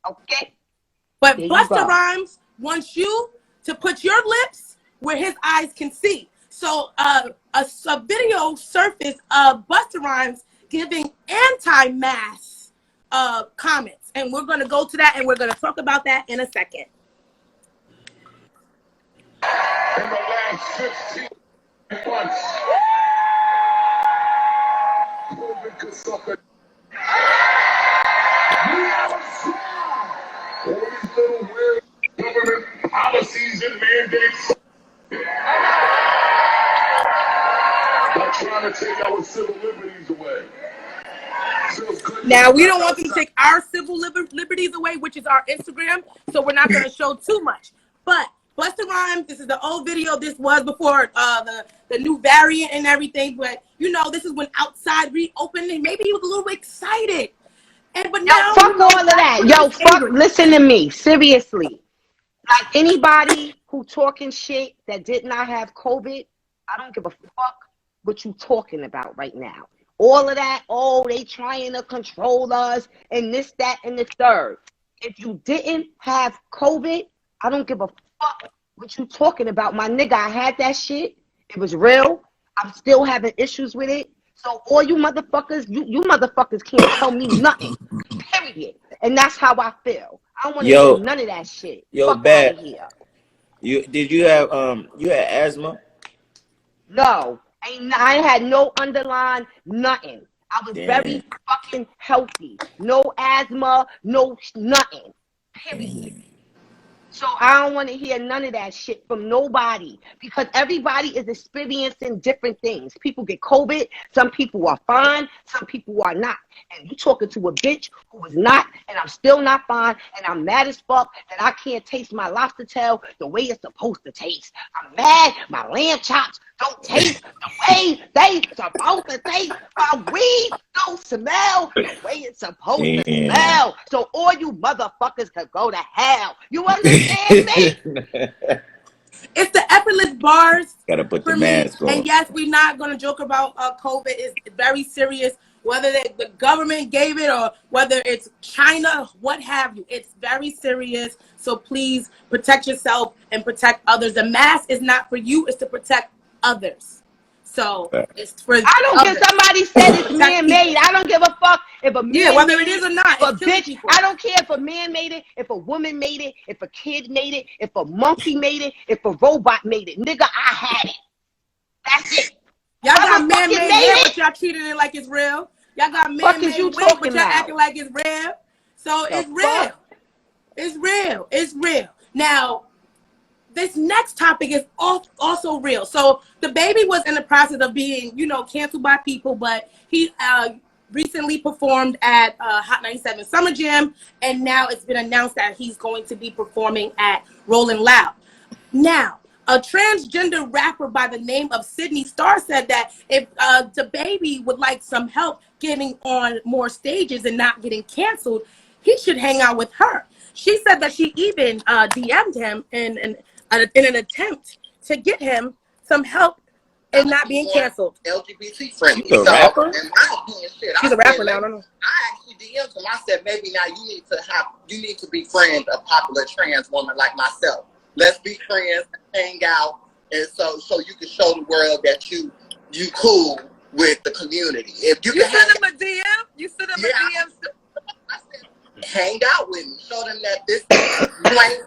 [SPEAKER 3] Okay?
[SPEAKER 4] But Busta Rhymes wants you to put your lips where his eyes can see. So, a video surfaced of Busta Rhymes giving anti-mask comments. And we're going to go to that, and we're going to talk about that in a second.
[SPEAKER 7] In the last 15 months, COVID could sucker. All these little weird government policies and mandates are trying to take our civil liberties away.
[SPEAKER 4] Now, we don't want them to take our civil liberties away, which is our Instagram, so we're not going to show too much. But Busta Rhymes, this is the old video. This was before the new variant and everything. But, this is when outside reopened, and maybe he was a little excited. But now,
[SPEAKER 3] fuck all of that. Listen to me. Seriously. Like anybody who talking shit that did not have COVID, I don't give a fuck what you talking about right now. All of that, they trying to control us and this, that, and the third. If you didn't have COVID, I don't give a fuck what you talking about. My nigga, I had that shit. It was real. I'm still having issues with it. So all you motherfuckers, you motherfuckers can't tell me nothing. Period. And that's how I feel. I don't want to hear none of that shit. Fuck
[SPEAKER 2] Bad.
[SPEAKER 3] Here.
[SPEAKER 2] You had asthma?
[SPEAKER 3] No. I had no underlying nothing. I was very fucking healthy. No asthma, no nothing. Period. So I don't want to hear none of that shit from nobody because everybody is experiencing different things. People get COVID. Some people are fine. Some people are not. And you talking to a bitch who is not, and I'm still not fine, and I'm mad as fuck that I can't taste my lobster tail the way it's supposed to taste. I'm mad my lamb chops don't taste the way they supposed to taste. My weed don't smell the way it's supposed to smell. So all you motherfuckers can go to hell. You understand me?
[SPEAKER 4] It's the effortless bars.
[SPEAKER 2] Gotta put the mask on.
[SPEAKER 4] And yes, we're not gonna joke about COVID. It's very serious. Whether the government gave it or whether it's China, what have you, it's very serious. So please protect yourself and protect others. The mask is not for you; it's to protect others. So it's for.
[SPEAKER 3] I don't care. Somebody said it's man-made. I don't give a fuck if a man
[SPEAKER 4] whether it is or not.
[SPEAKER 3] If a bitch, I don't care if a man made it, if a woman made it, if a kid made it, if a monkey made it, if a robot made it. Nigga, I had it. That's it.
[SPEAKER 4] Y'all got man-made hair, but y'all treating it like it's real. Y'all got man-made wig, but y'all acting like it's real. So it's real. It's real. It's real. Now, this next topic is also real. So the baby was in the process of being, canceled by people, but he recently performed at Hot 97 Summer Jam, and now it's been announced that he's going to be performing at Rolling Loud. Now, a transgender rapper by the name of Sydney Starr said that if the baby would like some help getting on more stages and not getting canceled, he should hang out with her. She said that she even DM'd him in an attempt to get him some help and not being canceled.
[SPEAKER 6] LGBT friendly.
[SPEAKER 2] She's a rapper?
[SPEAKER 4] She's a rapper now. I don't know.
[SPEAKER 6] I actually DM'd him. I said, maybe now you need to be friends of popular trans woman like myself. Let's be friends, hang out, and so you can show the world that you cool with the community. If you
[SPEAKER 5] send him a DM, you send him a DM.
[SPEAKER 6] I said, hang out with me. Show them that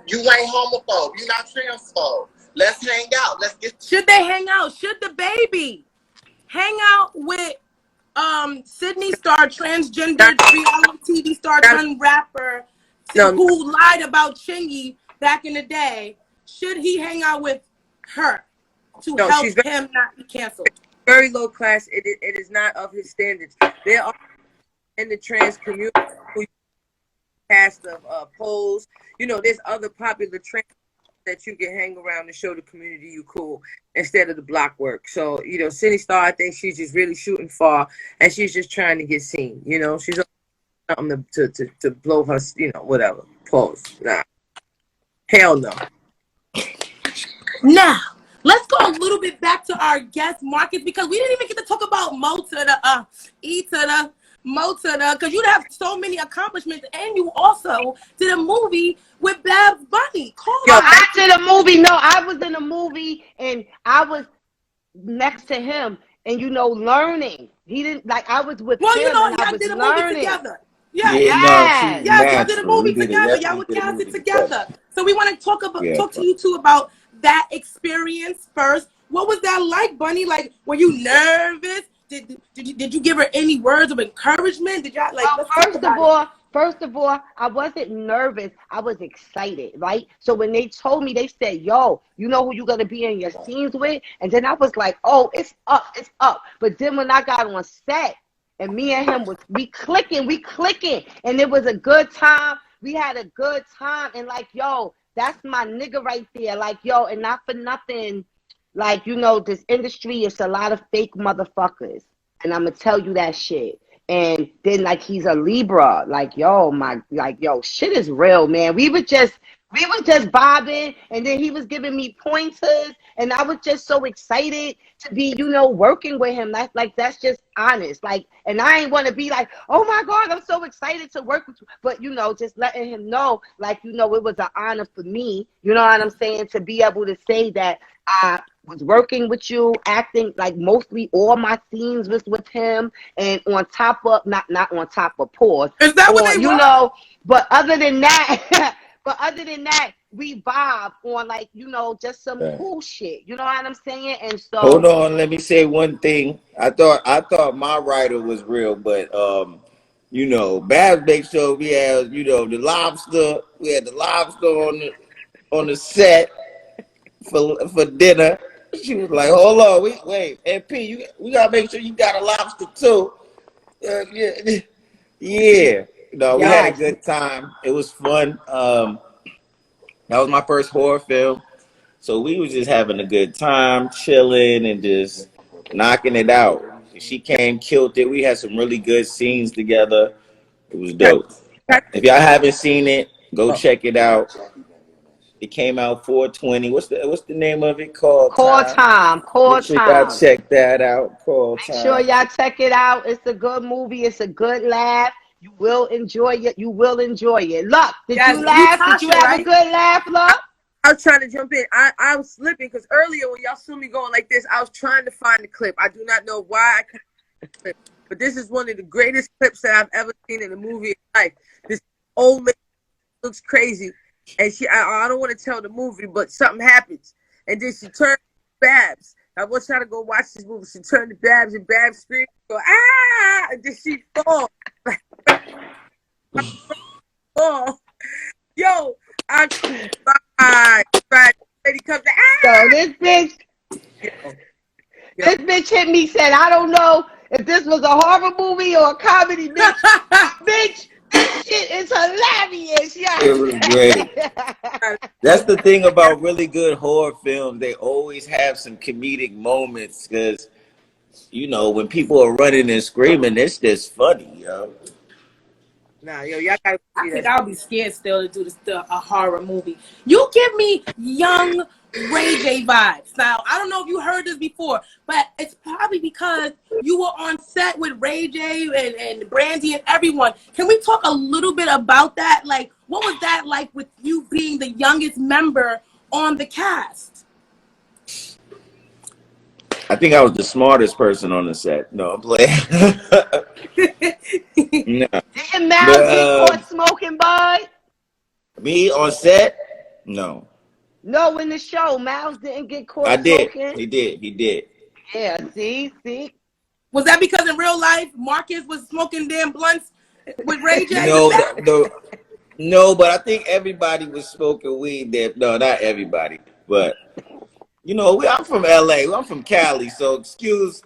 [SPEAKER 6] you ain't homophobe. You're not transphobe. Let's hang out. Let's get.
[SPEAKER 4] Should they hang out? Should the baby hang out with Sydney Starr, transgender reality TV star turned rapper who lied about Chingy back in the day? Should he hang out with her to help him not be canceled?
[SPEAKER 5] Very low class. It is not of his standards. There are in the trans community who cast of polls. There's other popular trans that you can hang around and show the community you cool instead of the block work. So, Sydney Starr, I think she's just really shooting far, and she's just trying to get seen. She's something to blow her, whatever. Pause. Nah. Hell no.
[SPEAKER 4] Now, let's go a little bit back to our guest Marcus, because we didn't even get to talk about Mo to the E to the Mo to the, because you have so many accomplishments, and you also did a movie with Babs Bunny.
[SPEAKER 3] I did a movie. No, I was in a movie, and I was next to him, and learning. He didn't I was with him.
[SPEAKER 4] Y'all did a movie together.
[SPEAKER 3] Yes,
[SPEAKER 4] y'all did a movie together. Y'all were casted together. So we want to talk to you two about that experience first. What was that like, Bunny? Like, were you nervous? Did you give her any words of encouragement? Did y'all
[SPEAKER 3] First of all, I wasn't nervous. I was excited, right? So when they told me, they said, yo, you know who you're going to be in your scenes with? And then I was like, oh, it's up. But then when I got on set, and me and him we clicking. And it was a good time. We had a good time. And yo, that's my nigga right there. Yo, and not for nothing. This industry is a lot of fake motherfuckers. And I'm going to tell you that shit. And then he's a Libra. Yo, shit is real, man. We were just vibing, and then he was giving me pointers, and I was just so excited to be, working with him. That's just honest. And I ain't want to be oh my God, I'm so excited to work with you. But just letting him know, it was an honor for me. You know what I'm saying? To be able to say that I was working with you, acting mostly all my scenes was with him, and on top of not on top of pause.
[SPEAKER 4] Is that what they
[SPEAKER 3] were? But other than that. But other than that, we vibe on just some cool shit. You know what I'm saying? And so
[SPEAKER 2] hold on, let me say one thing. I thought my writer was real, but Babs make sure we have the lobster. We had the lobster on the set for dinner. She was like, hold on, wait, and P, we gotta make sure you got a lobster too. Yeah. We had a good time. It was fun. That was my first horror film. So we was just having a good time, chilling and just knocking it out. She came, killed it. We had some really good scenes together. It was dope. If y'all haven't seen it, go check it out. It came out 4/20. What's the name of it? Call Time. Make sure y'all check that out. Call Time.
[SPEAKER 3] Make sure y'all check it out. It's a good movie. It's a good laugh. You will enjoy it. Luck, did you laugh? Did you have a good laugh, Luck?
[SPEAKER 5] I was trying to jump in. I was slipping because earlier when y'all saw me going like this, I was trying to find the clip. I do not know why I couldn't find the clip, but this is one of the greatest clips that I've ever seen in a movie in life. This old lady looks crazy, and I don't want to tell the movie, but something happens, and then she turns to Babs. I want y'all to go watch this movie. She turned to Babs, and Babs screams, go, ah, and then she falls. Oh, Yo, I tried. Lady comes
[SPEAKER 3] Yo, this bitch.
[SPEAKER 5] Yo.
[SPEAKER 3] This bitch hit me, said, I don't know if this was a horror movie or a comedy, bitch. Bitch, this shit is hilarious. Yeah.
[SPEAKER 2] It was great. That's the thing about really good horror films. They always have some comedic moments because, you know, when people are running and screaming, it's just funny, yo.
[SPEAKER 5] Nah, yo, y'all gotta
[SPEAKER 4] I
[SPEAKER 5] see
[SPEAKER 4] think
[SPEAKER 5] that.
[SPEAKER 4] I'll be scared still to do a horror movie. You give me young Ray J vibes. Now, I don't know if you heard this before, but it's probably because you were on set with Ray J and Brandy and everyone. Can we talk a little bit about that? Like, what was that like with you being the youngest member on the cast?
[SPEAKER 2] I think I was the smartest person on the set. No, I'm playing. No.
[SPEAKER 3] Didn't Mal get caught smoking, bud?
[SPEAKER 2] Me on set? No.
[SPEAKER 3] No, in the show, Miles didn't get caught
[SPEAKER 2] I did.
[SPEAKER 3] smoking.
[SPEAKER 2] He did.
[SPEAKER 3] Yeah, see?
[SPEAKER 4] Was that because in real life, Marcus was smoking damn blunts with Ray J?
[SPEAKER 2] No, but I think everybody was smoking weed there. No, not everybody. But, you know, I'm from LA. I'm from Cali. So excuse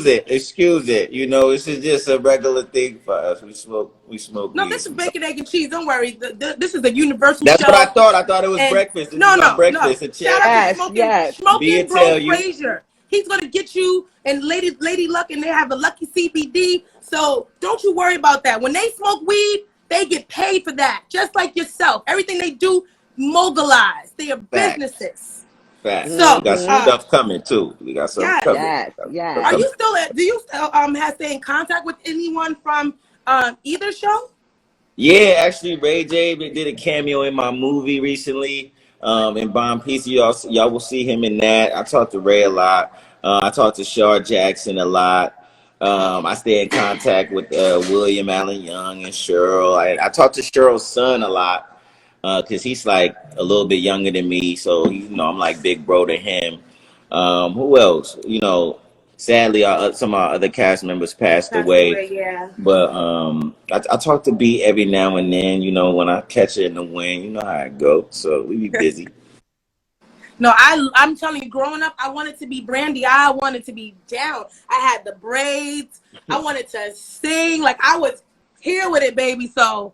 [SPEAKER 2] it. You know, this is just a regular thing for us. We smoke
[SPEAKER 4] No,
[SPEAKER 2] weed
[SPEAKER 4] this is
[SPEAKER 2] sometimes.
[SPEAKER 4] bacon, egg, and cheese. Don't worry. This is a universal
[SPEAKER 2] That's
[SPEAKER 4] show.
[SPEAKER 2] what I thought. I thought it was
[SPEAKER 4] And
[SPEAKER 2] breakfast. This is
[SPEAKER 4] no.
[SPEAKER 2] my breakfast. And
[SPEAKER 4] Shout out to Smoking Bro
[SPEAKER 2] tell you.
[SPEAKER 4] Frazier. He's gonna get you and Lady Luck, and they have a Lucky CBD. So don't you worry about that. When they smoke weed, they get paid for that, just like yourself. Everything they do, mobilize. They are businesses.
[SPEAKER 2] Facts.
[SPEAKER 4] So
[SPEAKER 2] we got some stuff coming too. We got something coming.
[SPEAKER 3] Yes.
[SPEAKER 4] Are you still? Do you still have stay in contact with anyone from either show?
[SPEAKER 2] Yeah, actually, Ray J did a cameo in my movie recently. In Bomb Piece, y'all will see him in that. I talked to Ray a lot. I talked to Shar Jackson a lot. I stay in contact with William Allen Young and Cheryl. I talked to Cheryl's son a lot because he's like a little bit younger than me, so I'm like big bro to him. Who else? Sadly, some of our other cast members passed away.
[SPEAKER 4] Yeah.
[SPEAKER 2] But I talk to B every now and then, when I catch it in the wind, you know how it go. So we be busy.
[SPEAKER 4] No, I'm telling you, growing up, I wanted to be Brandy. I wanted to be down. I had the braids. I wanted to sing. Like, I was here with it, baby. So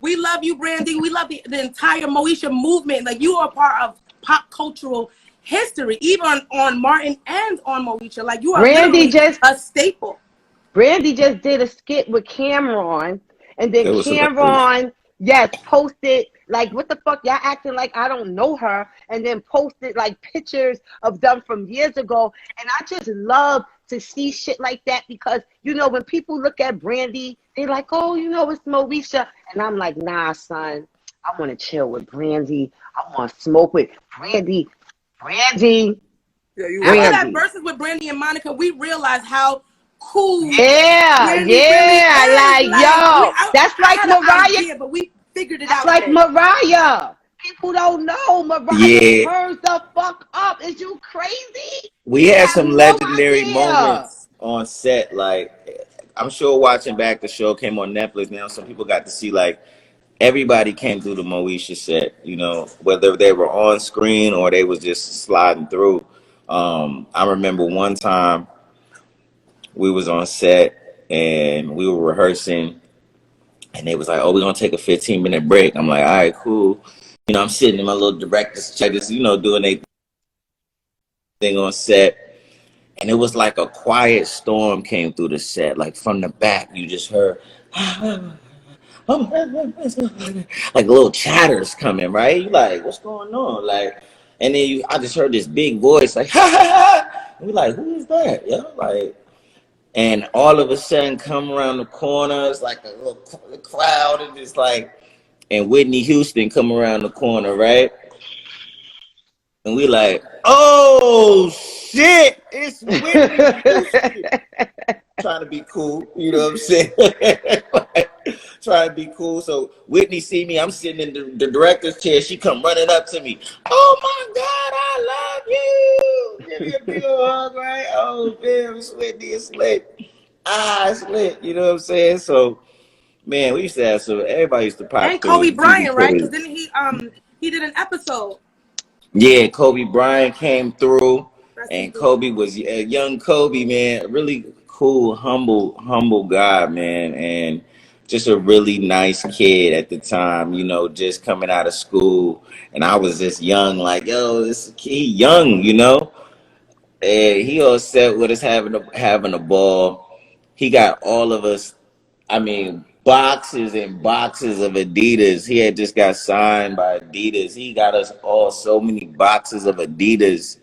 [SPEAKER 4] we love you, Brandy. We love the entire Moesha movement. Like, you are part of pop cultural history, even on Martin and on Moesha. Like, you are
[SPEAKER 3] Brandy
[SPEAKER 4] literally a staple.
[SPEAKER 3] Brandy just did a skit with Cameron, and then Cameron, posted, like, what the fuck, y'all acting like I don't know her, and then posted, like, pictures of them from years ago, and I just love to see shit like that because, when people look at Brandy, they're like, oh, it's Moesha, and I'm like, nah, son, I want to chill with Brandy. I want to smoke with Brandy.
[SPEAKER 4] After that versus with Brandy and Monica, we realized how cool.
[SPEAKER 3] Really like yo, that's like Mariah.
[SPEAKER 4] Idea, but we figured it out.
[SPEAKER 3] Like Mariah. People don't know Mariah turns the fuck up. Is you crazy?
[SPEAKER 2] We had some legendary moments on set. Like, I'm sure watching back, the show came on Netflix now. Some people got to see, like, everybody came through the Moesha set, whether they were on screen or they was just sliding through. I remember one time we was on set and we were rehearsing and they was like, oh, we're going to take a 15-minute break. I'm like, all right, cool. I'm sitting in my little director's chair, just, doing a thing on set. And it was like a quiet storm came through the set. Like, from the back, you just heard, like little chatters coming, right? You like, what's going on? Like, and then I just heard this big voice, like, ha ha ha. And we like, who is that? Like, and all of a sudden come around the corner, it's like a little crowd, and just like, and Whitney Houston come around the corner, right? And we like, oh shit, it's Whitney Houston. Trying to be cool, you know what I'm saying? Like, trying to be cool. So Whitney see me, I'm sitting in the director's chair. She come running up to me. Oh my God, I love you. Give me a big old hug, right? Oh, damn, it's Whitney, it's lit. It's lit, you know what I'm saying? So Man, we used to have everybody used to pop
[SPEAKER 4] And
[SPEAKER 2] through
[SPEAKER 4] Kobe
[SPEAKER 2] the TV
[SPEAKER 4] Bryant, right?
[SPEAKER 2] crib.
[SPEAKER 4] Because then he did an episode.
[SPEAKER 2] Yeah, Kobe Bryant came through,
[SPEAKER 4] Rest in
[SPEAKER 2] and
[SPEAKER 4] peace.
[SPEAKER 2] Kobe was a young Kobe, man, a really cool, humble guy, man, and just a really nice kid at the time, you know, just coming out of school, and I was just young, like, yo, this kid young, you know, and he all set with us having a ball. He got all of us, I mean, boxes and boxes of Adidas. He had just got signed by Adidas. He got us all so many boxes of Adidas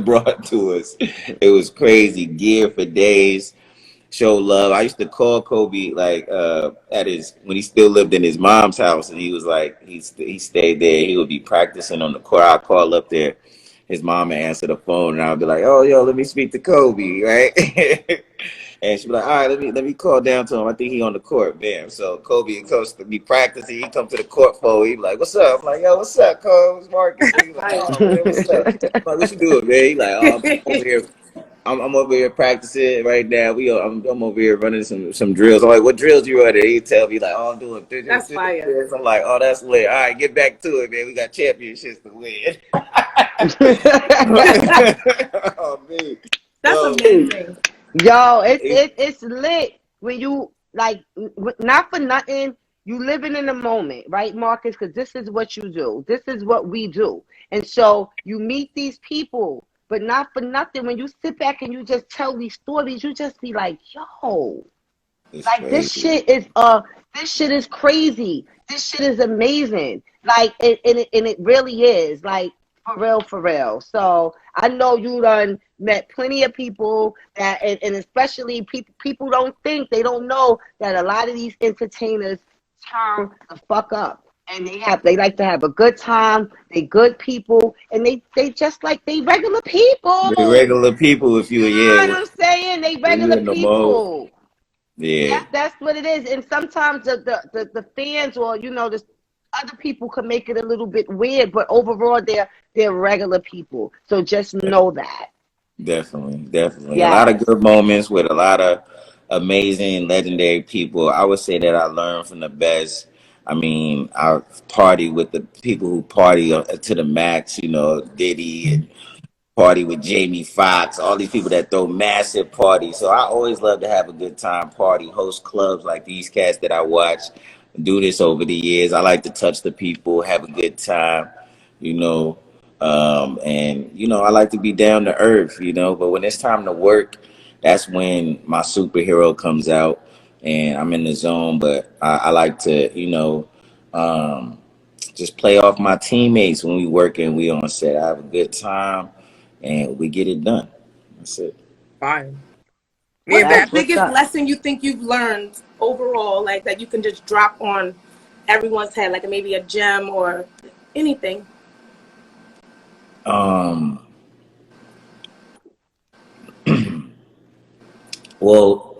[SPEAKER 2] brought to us. It was crazy. Gear for days. Show love. I used to call Kobe like at his when he still lived in his mom's house, and he was like he stayed there. He would be practicing on the court. I'd call up there. His mom would answer the phone, and I'd be like, "Oh, yo, let me speak to Kobe," right? And she'd be like, "All right, let me call down to him. I think he on the court." Bam. So Kobe and Coach to be practicing. He come to the court for. He be like, "What's up?" I'm like, "Yo, what's up, Coach Marcus?" He like, "Oh man, what's up?" I'm like, "What you doing, man?" He like, "Oh, I'm over here. I'm over here practicing right now. I'm over here running some drills." I'm like, "What drills you running?" He tell me like, "Oh, I'm doing
[SPEAKER 4] That's fire.
[SPEAKER 2] drills." I'm like, "Oh, that's lit. All right, get back to it, man. We got championships to win." Oh man.
[SPEAKER 4] That's
[SPEAKER 2] So,
[SPEAKER 4] amazing.
[SPEAKER 3] Yo, it's lit when you like not for nothing. You living in the moment, right, Marcus? Because this is what you do. This is what we do, and so you meet these people, but not for nothing. When you sit back and you just tell these stories, you just be like, yo.
[SPEAKER 2] it's
[SPEAKER 3] Like
[SPEAKER 2] crazy.
[SPEAKER 3] this shit is crazy. This shit is amazing. Like and it really is. Like for real. So I know you done met plenty of people that and especially people don't think, they don't know that a lot of these entertainers turn the fuck up. And they like to have a good time, they good people, and they just like they regular
[SPEAKER 2] The
[SPEAKER 3] people.
[SPEAKER 2] regular people, if you
[SPEAKER 3] You know what
[SPEAKER 2] yeah,
[SPEAKER 3] I'm saying? They
[SPEAKER 2] when you
[SPEAKER 3] regular
[SPEAKER 2] in the mode,
[SPEAKER 3] people.
[SPEAKER 2] yeah,
[SPEAKER 3] That's what it is. And sometimes the fans or the other people can make it a little bit weird, but overall they're regular people. So just know that.
[SPEAKER 2] definitely. A lot of
[SPEAKER 3] Yes.
[SPEAKER 2] good moments with a lot of amazing, legendary people. I would say that I learned from the best. I mean, I party with the people who party to the max. You know, Diddy and party with Jamie Foxx, all these people that throw massive parties. So I always love to have a good time, party, host clubs like these cats that I watch, do this over the years. I like to touch the people, have a good time, you know. And I like to be down to earth, but when it's time to work, that's when my superhero comes out and I'm in the zone. But I like to, um, just play off my teammates when we work and we on set. I have a good time and we get it done. That's it.
[SPEAKER 5] Fine. Me and
[SPEAKER 4] What's the
[SPEAKER 5] Bab.
[SPEAKER 3] That's what's
[SPEAKER 4] biggest
[SPEAKER 3] up.
[SPEAKER 4] lesson you think you've learned overall, like that you can just drop on everyone's head, like maybe a gem or anything?
[SPEAKER 2] Um, well,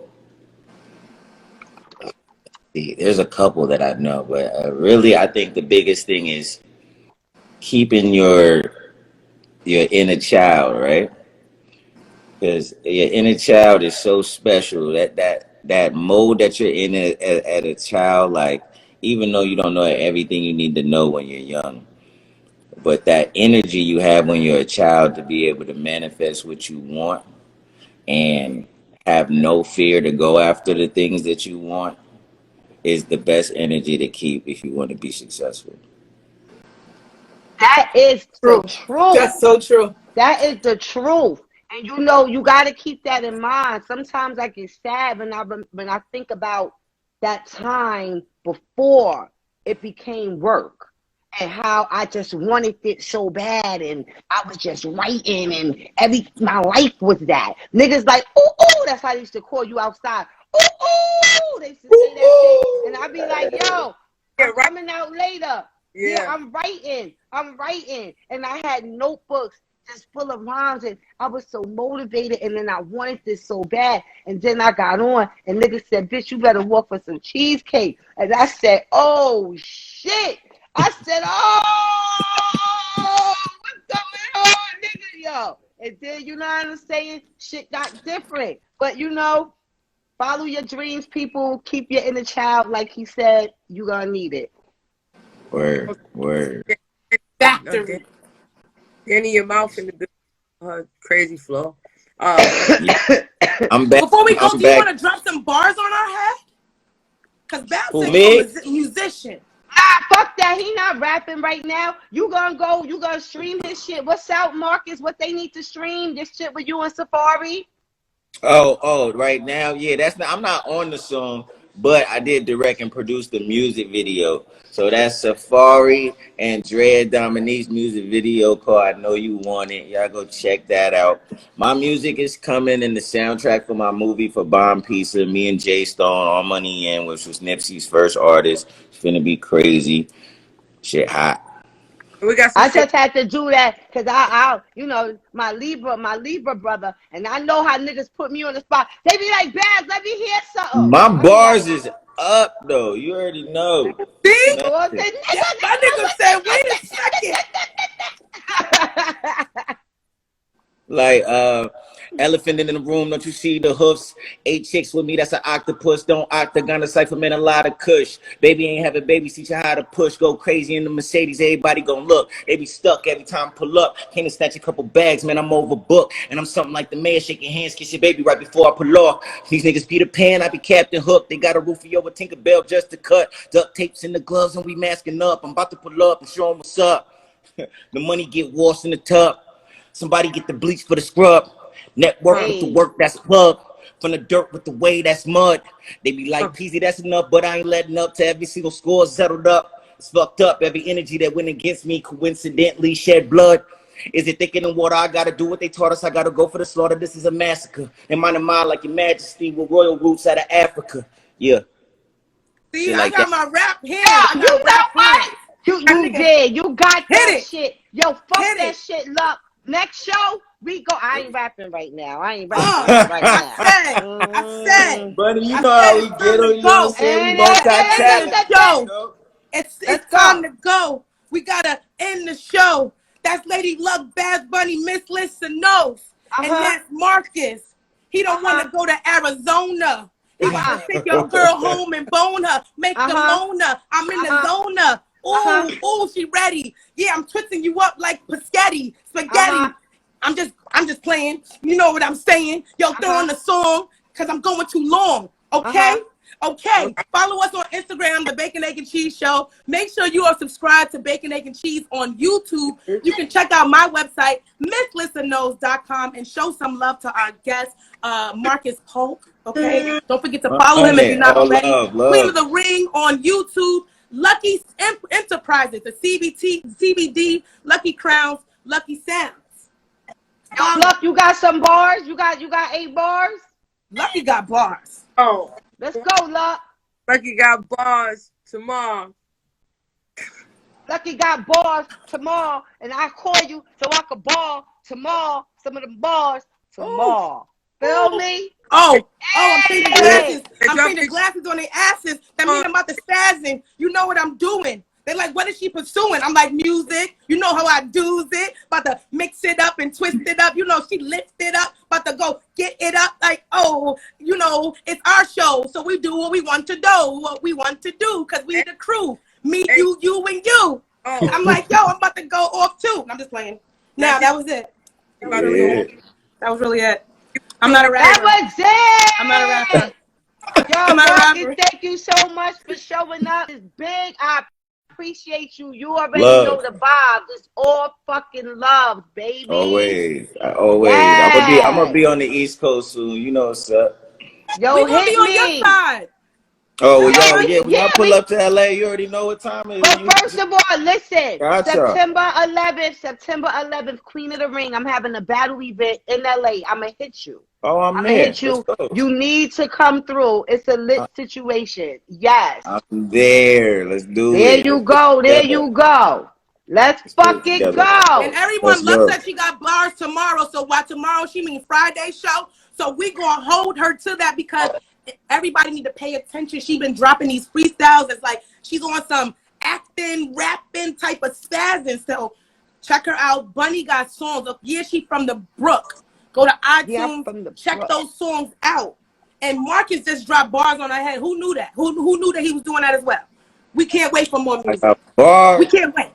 [SPEAKER 2] there's a couple that I know, but really, I think the biggest thing is keeping your inner child, right? Because your inner child is so special. That mode that you're in at a child, like even though you don't know everything you need to know when you're young, but that energy you have when you're a child to be able to manifest what you want and have no fear to go after the things that you want is the best energy to keep if you want to be successful.
[SPEAKER 3] That is the
[SPEAKER 4] True.
[SPEAKER 3] truth.
[SPEAKER 4] That's so true.
[SPEAKER 3] That is the truth. And you got to keep that in mind. Sometimes I get sad when I think about that time before it became work and how I just wanted it so bad and I was just writing and my life was that. Niggas like, ooh, ooh, that's how they used to call you outside. Ooh, ooh, they used to say that shit. And I'd be like, yo,
[SPEAKER 5] Yeah,
[SPEAKER 3] I'm
[SPEAKER 5] right.
[SPEAKER 3] coming out later. Yeah,
[SPEAKER 5] Yeah.
[SPEAKER 3] I'm writing. I'm writing. And I had notebooks just full of rhymes and I was so motivated and then I wanted this so bad. And then I got on and niggas said, bitch, you better walk for some cheesecake. And I said, oh shit. I said, oh, what's going on, nigga? Yo. And then, you know what I'm saying? Shit got different. But, Follow your dreams, people. Keep your inner child. Like he said, you're going to need it.
[SPEAKER 2] Word.
[SPEAKER 5] Factory. Danny, your mouth in the crazy flow.
[SPEAKER 2] I'm back.
[SPEAKER 4] Before we go, do you
[SPEAKER 2] back.
[SPEAKER 4] want to drop some bars on our head? Because Babs
[SPEAKER 2] Who,
[SPEAKER 4] said
[SPEAKER 2] me?
[SPEAKER 4] you're a musician.
[SPEAKER 3] Fuck that. He not rapping right now. You gonna stream his shit. What's out, Marcus? What they need to stream? This shit with you and Safari?
[SPEAKER 2] Oh, right now, yeah, I'm not on the song, but I did direct and produce the music video. So that's Safari and Drea Dominique's music video called I Know You Want It. Y'all go check that out. My music is coming in the soundtrack for my movie for Bomb Pizza. Me and Jay Stone, All Money In, which was Nipsey's first artist. It's finna be crazy. Shit hot.
[SPEAKER 5] We got some
[SPEAKER 3] I just had to do that because I, my Libra brother, and I know how niggas put me on the spot. They be like, Babs, let me hear something.
[SPEAKER 2] My bars is up though. You already know.
[SPEAKER 4] See?
[SPEAKER 3] My
[SPEAKER 4] nigga said, wait a second.
[SPEAKER 2] Like elephant in the room, don't you see the hoofs? 8 chicks with me, that's an octopus. Don't octagon the cipher, man, a lot of kush. Baby ain't having babies, teach you how to push. Go crazy in the Mercedes, everybody gon' look. They be stuck every time I pull up. Came to snatch a couple bags, man, I'm overbooked. And I'm something like the mayor, shaking hands, kiss your baby right before I pull off. These niggas Peter Pan, I be Captain Hook. They got a Rufio with Tinkerbell just to cut. Duct tapes in the gloves and we masking up. I'm about to pull up and show them what's up. The money get washed in the tub. Somebody get the bleach for the scrub. Network with the work that's plug. From the dirt with the way that's mud. They be like, Peasy, that's enough, but I ain't letting up to every single score settled up. It's fucked up. Every energy that went against me coincidentally shed blood. Is it thicker than water? I gotta do what they taught us. I gotta go for the slaughter. This is a massacre. In mind like your majesty with royal roots out of Africa. Yeah.
[SPEAKER 4] See,
[SPEAKER 2] like
[SPEAKER 4] I got
[SPEAKER 2] that.
[SPEAKER 4] my rap here.
[SPEAKER 3] You know what? You did. You got that shit. Yo, fuck that shit, look. Next show, we go. I ain't rapping right now. I
[SPEAKER 4] said.
[SPEAKER 2] Buddy, you know how we get on, you know what I'm saying? We both got talent.
[SPEAKER 4] Yo, it's time to go. We gotta end the show. That's Lady Luck, Babs, Bunny, Miss Lissa knows. And that's Marcus. He don't want to go to Arizona. He want to take your girl home and bone her. Make the loner. I'm in the zona. Ooh, she ready. Yeah, I'm twisting you up like spaghetti. I'm just playing. You know what I'm saying? Yo, throw on the song because I'm going too long. Okay? Okay. Follow us on Instagram, The Bacon, Egg, and Cheese Show. Make sure you are subscribed to Bacon, Egg, and Cheese on YouTube. You can check out my website, MissLissaKnows.com, and show some love to our guest, Marcus Paulk. Okay? Don't forget to follow him if you're not already.
[SPEAKER 2] Love.
[SPEAKER 4] Queen of the Ring on YouTube. Lucky Enterprises, the CBD, Lucky Crowns, Lucky Sounds.
[SPEAKER 3] Luck, you got some bars? You got 8 bars?
[SPEAKER 4] Lucky got bars.
[SPEAKER 5] Oh.
[SPEAKER 3] Let's go, Luck.
[SPEAKER 5] Lucky got bars tomorrow.
[SPEAKER 3] Lucky got bars tomorrow, and I call you so I could ball tomorrow. Some of them bars tomorrow. Feel me?
[SPEAKER 4] I'm painting glasses. I'm painting glasses on their asses. That means I'm about to spazzing. You know what I'm doing. They're like, what is she pursuing? I'm like, music. You know how I do's it. About to mix it up and twist it up. You know, she lifts it up. About to go get it up. Like, it's our show. So we do what we want to do. What we want to do. Because we the crew. Me, you, and you. I'm like, yo, I'm about to go off too. I'm just playing. Now, that was it. That was really it. I'm not a rapper.
[SPEAKER 3] That was it.
[SPEAKER 4] I'm not a rapper.
[SPEAKER 3] Yo, Marcus, thank you so much for showing up. It's big. I appreciate you. You already know the vibe. It's all fucking love, baby.
[SPEAKER 2] Always. Yes. I'm gonna be on the East Coast soon. You know what's up.
[SPEAKER 3] Yo,
[SPEAKER 4] we gonna be on your side.
[SPEAKER 2] Oh, when y'all pull up to LA, you already know what time it is.
[SPEAKER 3] But first of all, listen.
[SPEAKER 2] Gotcha.
[SPEAKER 3] September 11th, Queen of the Ring. I'm having a battle event in LA. I'm gonna hit you.
[SPEAKER 2] Oh, I'm
[SPEAKER 3] gonna hit you. You need to come through. It's a lit situation. Yes.
[SPEAKER 2] I'm there. Let's do it.
[SPEAKER 3] There you go. Let's fucking go.
[SPEAKER 4] And everyone looks like she got bars tomorrow. So why tomorrow? She means Friday show. So we gonna hold her to that because everybody need to pay attention. She been dropping these freestyles. It's like she's on some acting, rapping type of spazzing. So check her out. Bunny got songs. Yeah, she from the Brook. Go to iTunes, check those songs out. and Marcus just dropped bars on our head. Who knew that? Who knew that he was doing that as well? We can't wait for more music. We can't wait.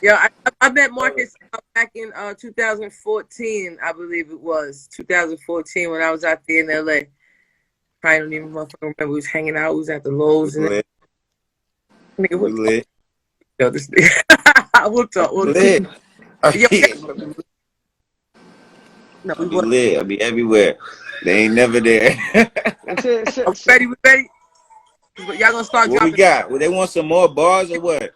[SPEAKER 5] Yeah, I met Marcus back in 2014, I believe it was 2014 when I was out there in LA. I don't even remember. We was hanging out. We was at the Lowe's and nigga, what lit. Yo, this nigga. We'll talk.
[SPEAKER 2] Lit.
[SPEAKER 5] No,
[SPEAKER 2] we lit. I'll be everywhere. They ain't never there.
[SPEAKER 5] Ready? We ready? Y'all gonna start
[SPEAKER 2] what
[SPEAKER 5] dropping.
[SPEAKER 2] We got? Well, they want some more bars or what?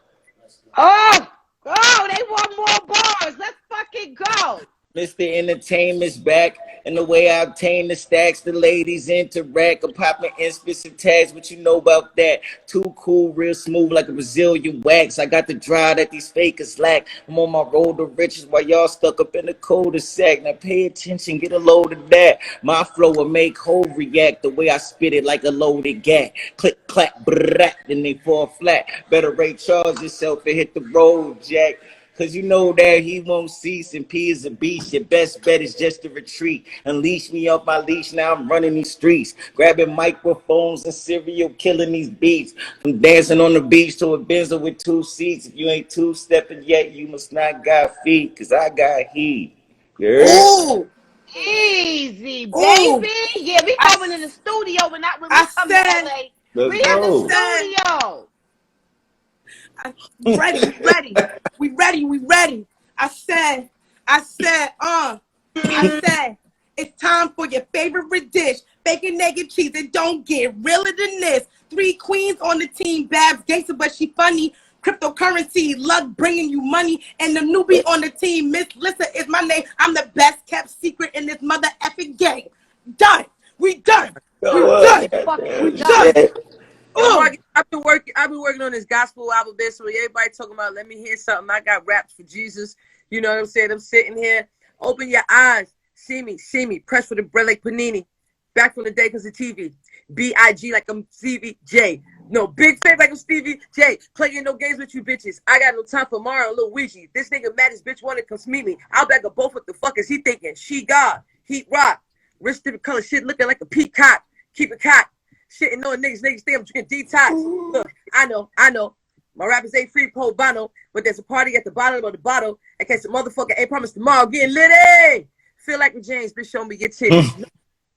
[SPEAKER 3] Oh, they want more bars. Let's fucking go.
[SPEAKER 2] Mr. Entertainment's back, and the way I obtain the stacks, the ladies interact. I'm popping inspits and tags, what you know about that? Too cool, real smooth like a Brazilian wax. I got the dry that these fakers lack. I'm on my road to riches while y'all stuck up in the cul-de-sac. Now pay attention, get a load of that. My flow will make whole react the way I spit it like a loaded gat. Click, clack, brrrr, then they fall flat. Better rate charge yourself and hit the road, Jack. Cause you know that he won't cease, and P is a beast. Your best bet is just to retreat. Unleash me off my leash, now I'm running these streets. Grabbing microphones and serial killing these beats. From dancing on the beach to a Benzo with 2 seats. If you ain't two-stepping yet, you must not got feet. Cause I got heat.
[SPEAKER 4] Ooh.
[SPEAKER 3] Easy, baby. Yeah, we going in the studio, but not when we come to LA. We in the studio.
[SPEAKER 4] We ready. I said, it's time for your favorite dish. Bacon, egg, and cheese. It don't get realer than this. 3 queens on the team. Babs, gangster, but she funny. Cryptocurrency, luck bringing you money. And the newbie on the team, Miss Lissa is my name. I'm the best kept secret in this mother effing game. Done. We done. We done.
[SPEAKER 5] I've been working on this gospel album basically. Everybody talking about let me hear something. I got raps for Jesus. You know what I'm saying? I'm sitting here. Open your eyes. See me. Press for the bread like Panini. Back from the day because of TV. B.I.G. like I'm Stevie J. No, big fame like I'm Stevie J. Playing no games with you bitches. I got no time for Mario and Lil Ouija. This nigga mad as bitch wanna come meet me. I'll back up both. What the fuck is he thinking? She God. Heat rock. Rich different color shit looking like a peacock. Keep it cocked. Shitting on niggas stay I'm drinking detox. Look, I know. My rappers ain't free pro bono, but there's a party at the bottom of the bottle in case the motherfucker ain't promised tomorrow getting lit. Feel like with James, bitch, show me your titties.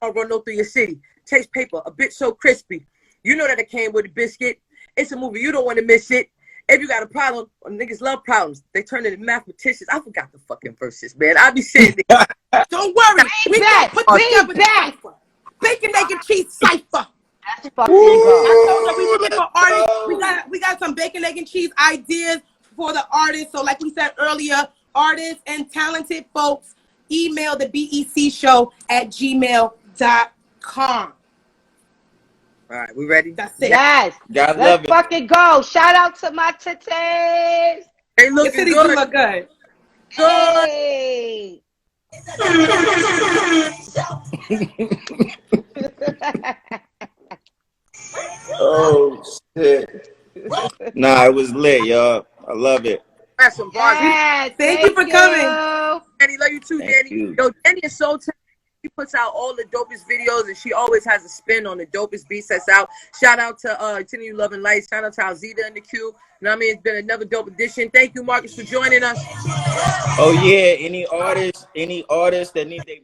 [SPEAKER 5] I'll run through your city. Taste paper, a bit so crispy. You know that it came with a biscuit. It's a movie, you don't want to miss it. If you got a problem, or niggas love problems, they turn into mathematicians. I forgot the fucking verses, man. I be saying
[SPEAKER 4] don't worry. We back. Bacon, egg, and cheese cipher.
[SPEAKER 3] That's fucking go.
[SPEAKER 4] I told you we looking for artists. We got some bacon, egg, and cheese ideas for the artists. So like we said earlier, artists and talented folks, email the becshow@gmail.com.
[SPEAKER 5] All right, we ready?
[SPEAKER 4] That's it.
[SPEAKER 3] Yes. Let's fucking go. Shout out to my titties.
[SPEAKER 5] They looking good.
[SPEAKER 4] You look good.
[SPEAKER 3] Hey.
[SPEAKER 2] Oh shit! Nah, it was lit, y'all. I love it.
[SPEAKER 5] That's some bars.
[SPEAKER 3] Yes,
[SPEAKER 4] thank you for coming.
[SPEAKER 5] Danny, love you too, Danny. Yo, Danny is so talented. She puts out all the dopest videos, and she always has a spin on the dopest beats that's out. Shout out to Continue Love and Light. Shout out to Alzita in the queue. You know what I mean? It's been another dope edition. Thank you, Marcus, for joining us.
[SPEAKER 2] Oh yeah, any artists that need their